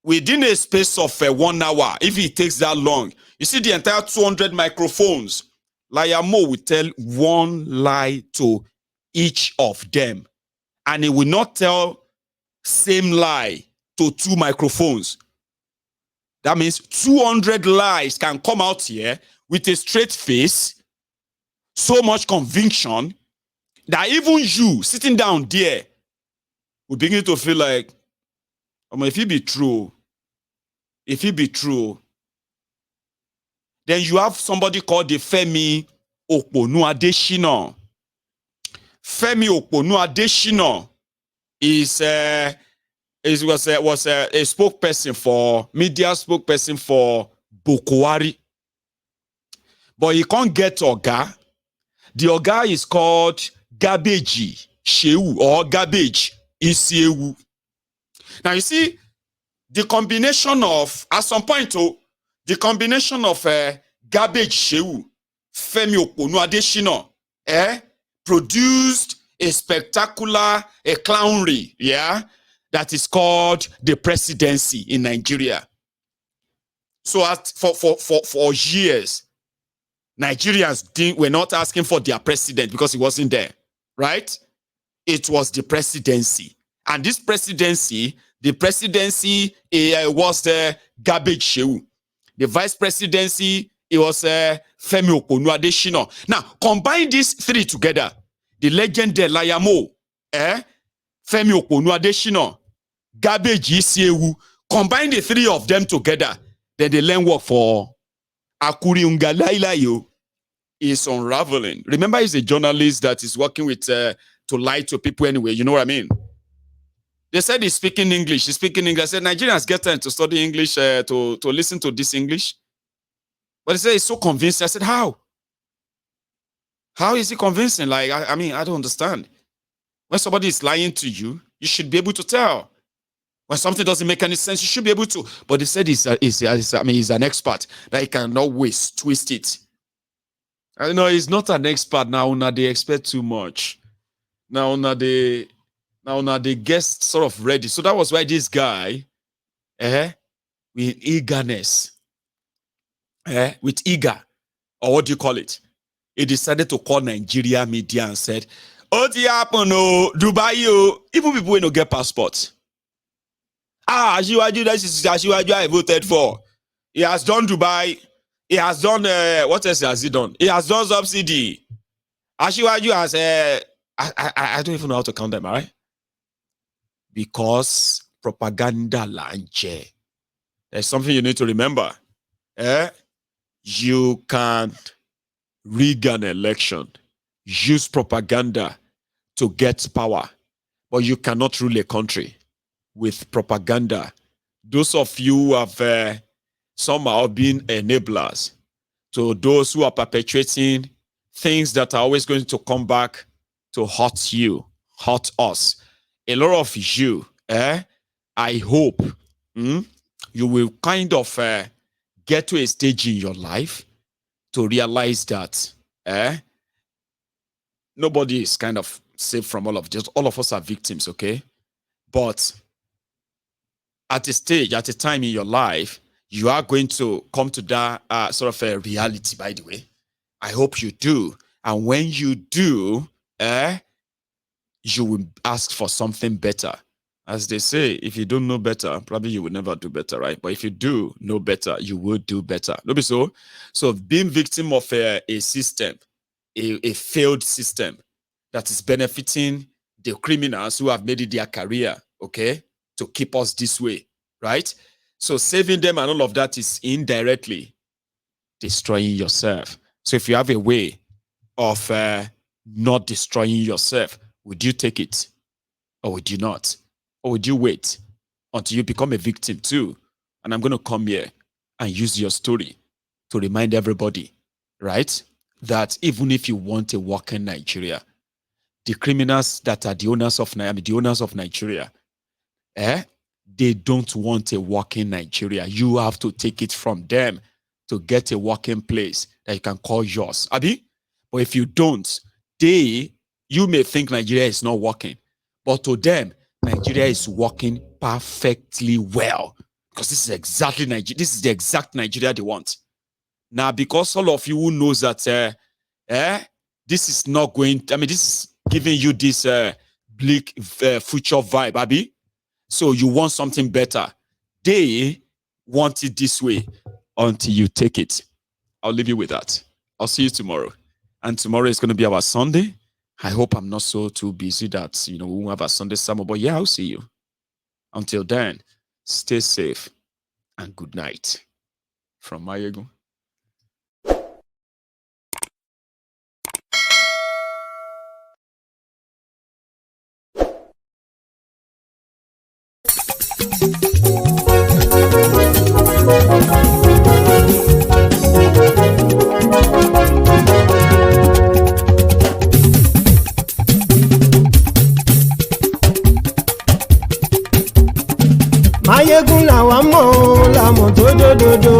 Within a space of 1 hour, if it takes that long, you see the entire 200 microphones, Liman will tell one lie to each of them. And he will not tell same lie to 2 microphones. That means 200 lies can come out here with a straight face, so much conviction, that even you sitting down there will begin to feel like, if it be true, then you have somebody called the Femi Oponu Adesina. Femi Oponu Adesina was a spokesperson for media spokesperson for Bokwari. But he can't get Oga. The Oga is called Garbage Shehu or Garbage Isiewu. Now you see, the combination of, at some point, the combination of Garbage Shehu, Femi Oponu Adesina, produced a spectacular clownry, that is called the presidency in Nigeria. So for years, Nigerians were not asking for their president because he wasn't there, right? It was the presidency. And this presidency, the presidency was the Garbage Shehu. The vice presidency, it was Femi Okonu-Adesina. Now, combine these three together. The legend Layamo, Femi Okonu-Adesina, Garbage Shehu. Combine the three of them together. Then they learn work for Akuri Ungalailayo is unraveling. Remember, he's a journalist that is working with to lie to people anyway. You know what I mean? They said he's speaking English. He's speaking English. I said Nigerians get time to study English, to listen to this English. But they said he's so convincing. I said, how? How is he convincing? Like, I mean, I don't understand. When somebody is lying to you, you should be able to tell. When something doesn't make any sense, you should be able to. But they said he's an expert that he can always twist it. I know he's not an expert now. Now they expect too much. Now they get sort of ready. So that was why this guy, with eagerness, with eager, or what do you call it? He decided to call Nigeria media and said, "Oh, the happen, oh, Dubai, oh, even people who don't get passports. Asiwaju, that is Asiwaju I voted for. He has done Dubai. He has done, what else has he done? He has done subsidy. Asiwaju has, I don't even know how to count them, all right? Because propaganda lanche. There's something you need to remember. You can't rig an election, use propaganda to get power, but you cannot rule a country with propaganda. Those of you who have somehow been enablers to those who are perpetuating things that are always going to come back to hurt you, hurt us. A lot of you, I hope you will kind of get to a stage in your life to realize that nobody is kind of safe from all of this. All of us are victims, okay? But at a stage, at a time in your life, you are going to come to that sort of a reality, by the way. I hope you do. And when you do, you will ask for something better. As they say, if you don't know better, probably you will never do better, right? But if you do know better, you will do better. No be so? So being victim of a system, a failed system that is benefiting the criminals who have made it their career, okay, to keep us this way, right? So saving them and all of that is indirectly destroying yourself. So if you have a way of not destroying yourself, would you take it or would you not? Or would you wait until you become a victim too? And I'm going to come here and use your story to remind everybody, right, that even if you want a working Nigeria, the criminals that are the owners of Nigeria, they don't want a working Nigeria. You have to take it from them to get a working place that you can call yours. Abi? But if you don't, you may think Nigeria is not working. But to them, Nigeria is working perfectly well. Because this is exactly Nigeria. This is the exact Nigeria they want. Now, because all of you who knows that this is not going, this is giving you this bleak future vibe, Abi. So you want something better. They want it this way until you take it. I'll leave you with that. I'll see you tomorrow. And tomorrow is going to be our Sunday. I hope I'm not so too busy that, we won't have a Sunday sermon. But yeah, I'll see you. Until then, stay safe and good night. From Mayego. Mayegun làwa mọ̀ làmọ̀ tó dòdòdò.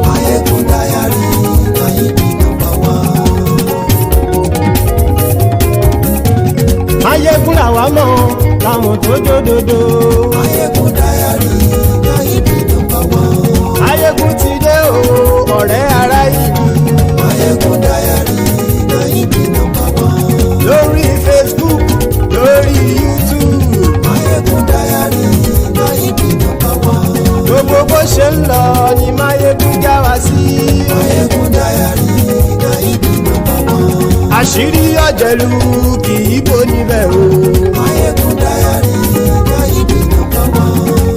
Mayegun Diary, Mayegun number one. Máyégún làwa mọ̀ lámọ̀ tó jódodo. Máyégún dáyàrí Náídì nọ́mbà wán. Máyégún ti dé o ọ̀rẹ́ ará ìlú. Máyégún dáyàrí Náídì nọ́mbà wán. Lórí Facebook lórí YouTube. Máyégún dáyàrí Náídì nọ́mbà wán. Gbogbo bó ṣe ń lọ ni Máyégún já wa sí. Máyégún dáyàrí Náídì nọ́mbà wán. Àṣírí ọ̀jẹ̀lú kì í bò níbẹ̀ o. Máyégún dáyàrí Náídì nọ́mbà wán.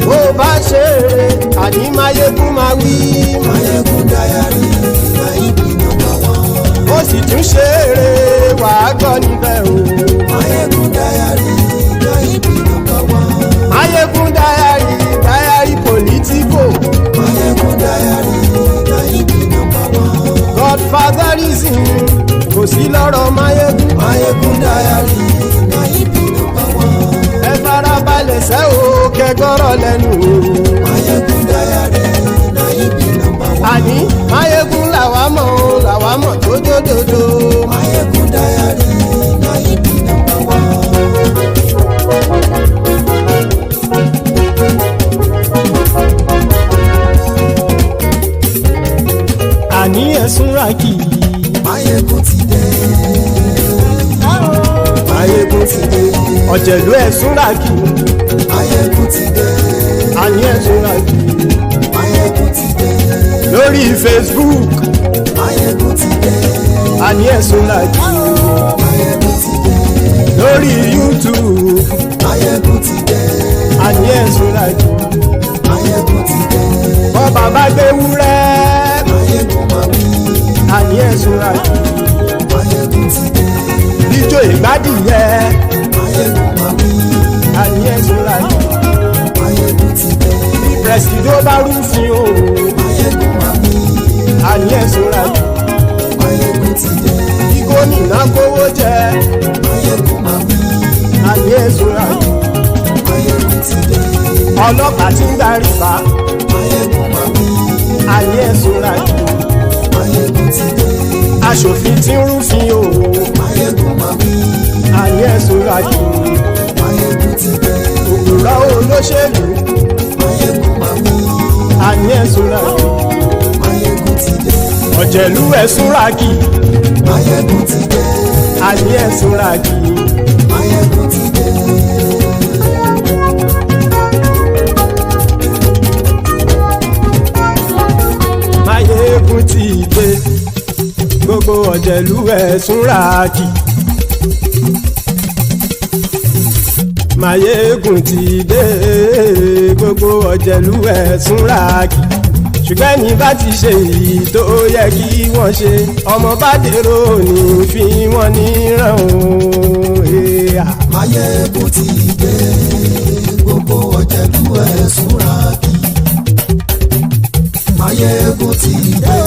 Bó bá ṣe eré àní Máyégún máa wí. Máyégún dáyàrí Náídì nọ́mbà wán. Ó sì tún ṣe eré wàá gbọ́ níbẹ̀ o. Máyégún dáyàrí Náídì nọ́mbà wán. Máyégún dáyàrí pòlítíkò. Máyégún dáyàrí Náídì nọ́mbà wán. Godfatherism kò sí lọ́rọ̀ Máyégún. Máyégún dáyàrí Náídì nọ́mbà wán. Ẹ farabalẹ̀ sẹ́ o kẹgọ́rọ̀ lẹ́nu o. Máyégún dáyàrí Náídì nọ́mbà wán. Àní Máyégún làwa mọ̀ tó jódodo. Máyégún dáyàrí Náídì nọ́mbà wán. Àní ẹ̀sùn ràkì. Máyégún ti dé. Máyégún ti dé. Ọ̀jẹ̀lú ẹ̀sùn ràkì. Máyégún ti dé. Àní ẹ̀sùn ràkì. Máyégún ti dé. Lórí Facebook. Máyégún ti dé. Àní ẹ̀sùn ràkì. Máyégún ti dé. Lórí YouTube. Máyégún ti dé. Àní ẹ̀sùn ràkì. Máyégún ti dé. Bọ́ bàbá gbé wúrẹ́. Máyégún máa wí. Àní ẹ̀sùn ràkì. Máyégún ti dé. Ijó ìgbádìyẹ. Máyégún máa wí. Àní ẹ̀sùn ràkì. Máyégún ti dé. Presido bá rúfin o. Máyégún máa wí. Àní ẹ̀sùn ràkì. Máyégún ti dé. Bí gómìnà kówó jẹ. Máyégún máa wí. Àní ẹ̀sùn ràkì. Máyégún ti dé. Ọlọ́pàá tí ń gba rìbá. Máyégún máa wí. Àní ẹ̀sùn ràkì. Máyégún ti dé. Aṣòfin tí ń rúfin o. Máyégún máa wí. Àní ẹ̀sùn ràkì. Máyégún ti dé. Òpùrọ́ olóṣèlú. Máyégún máa wí. Àní ẹ̀sùn ràkì. Máyégún ti dé. Ọ̀jẹ̀lú ẹ̀sùn ràkì. Máyégún ti dé. Àní ẹ̀sùn ràkì. Máyégún ti dé. Máyégún ti dé. Gbogbo ọ̀jẹ̀lú ẹ̀sùn ràkì. Máyégún ti dé. Gbogbo ọ̀jẹ̀lú ẹ̀sùn ràkì. Ṣùgbọ́n ní bá ti ṣe èyí tó yẹ kí wọ́n ṣe, ọmọ bá dèrò ní fi wọ́n níran o. Máyégún ti dé. Gbogbo ọ̀jẹ̀lú ẹ̀sùn ràkì. Máyégún ti dé.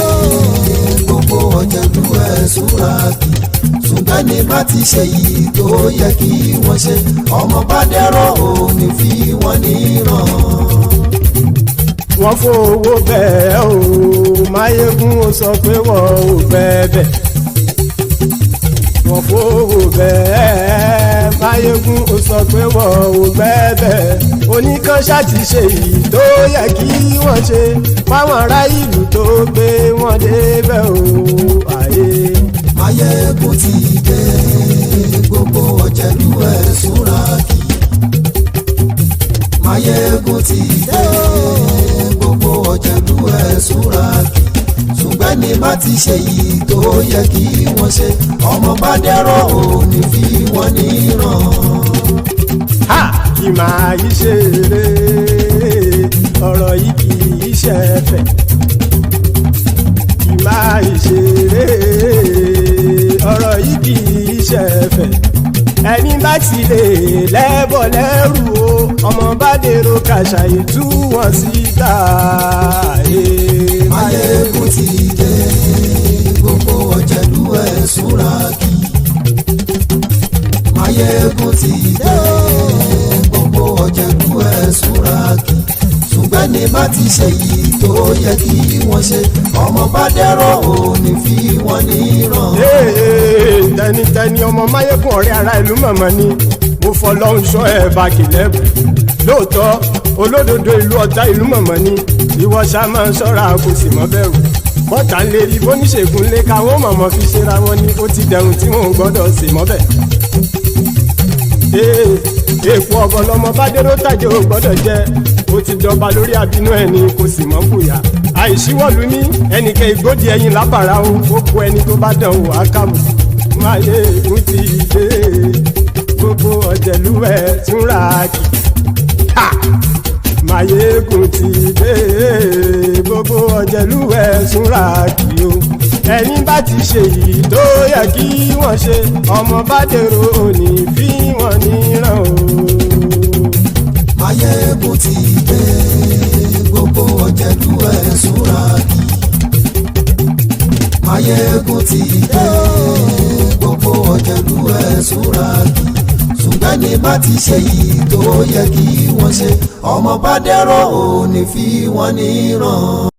Gbogbo ọ̀jẹ̀lú ẹ̀sùn ràkì. Ṣùgbọ́n ní bá ti ṣe èyí tó yẹ kí wọ́n ṣe, ọmọ bá dẹ̀rọ̀ ò ní fi wọ́n níran. Wọ́n fowó bẹ́ẹ̀ o, Máyégún ó sọ pé wọ́n ò bẹ́ẹ̀. Wọ́n fowó bẹ́ẹ̀, Máyégún ó sọ pé wọ́n ò bẹ́ẹ̀. Oníkan ṣáàtì ṣe èyí tó yẹ kí wọ́n ṣe, fáwọn ará ìlú tó gbé wọn débẹ̀ o. Ayé. Máyégún ti dé. Gbogbo ọ̀jẹ̀lú ẹ̀sùn ràkì. Máyégún ti dé. Gbogbo ọ̀jẹ̀lú ẹ̀sùn ràkì. Ṣùgbọ́n ní bá ti ṣe yìí tó yẹ kí wọ́n ṣe, ọmọ bá dẹ̀rọ̀ ò ní fi wọ́n níran. Ha! Kì máa yí ṣeré, ọ̀rọ̀ yìí kì í ṣẹ̀fẹ̀. Kì máa yí ṣeré, ọ̀rọ̀ yìí kì í ṣẹ̀fẹ̀. Ẹni bá ti lè lẹ́bọ̀ lẹ́rù o, ọmọ bá dèrò kàṣàyè tú wọn síta. Máyégún ti dé. Gbogbo ọ̀jẹ̀lú ẹ̀sùn ràkì. Máyégún ti dé. Gbogbo ọ̀jẹ̀lú ẹ̀sùn ràkì. Ṣùgbọ́n ní bá ti ṣe yìí tó yẹ kí wọ́n ṣe, ọmọ bá dẹ̀rọ̀ ò ní fi wọ́n níran. Tẹnitẹni ọmọ Máyégún ọ̀rẹ́ ara ìlú mọ̀mọ́ ni ó fọlọ́hún ṣọ́ ẹ̀ bá kìlẹ́bù lóòótọ́ olódodo ìlú ọ̀tá ìlú mọ̀mọ́ ni ìwọ ṣá máa ń ṣọ́ra kò sì mọ́ bẹ̀rù bọ́tà ń lè rí bóníṣègùn lé káwọn mọ̀mọ́ fi ṣera wọn ni ó ti dẹrùn tí wọn ò gbọ́dọ̀ sì mọ́ bẹ̀. èèpo ọ̀gọ̀lọ́mọ bá dérò tàjẹ́ ò gbọ́dọ̀ jẹ́ ó ti jọba lórí àbínú ẹni kò sì mọ́ fòyà àìsíwọ́lu ní ẹnìkẹ́ ìgbódì ẹyin lábàrá o ó kó ẹni tó bá dán o àkàmù máyé ègún ti dé gbogbo ọ̀jẹ̀lúwẹ̀ tún ra kì máyé ègún ti dé gbogbo ọ̀jẹ̀lúwẹ̀ tún ra kì o ẹni bá ti ṣe yìí tó yẹ kí wọ́n ṣe ọmọ bá dèrò òní fi wọ́n níran o. máyé ègún ti dé gbogbo ọ̀jẹ̀lúwẹ̀ tún ra kì máyé ègún ti dé gbogbo ọ̀jẹ̀lúwẹ̀ tún ra kì ṣùgbọ́n ní bá ti ṣe yìí tó yẹ kí wọ́n ṣe ọmọ bá dẹ́rọ̀ ò ní fi wọ́n níran.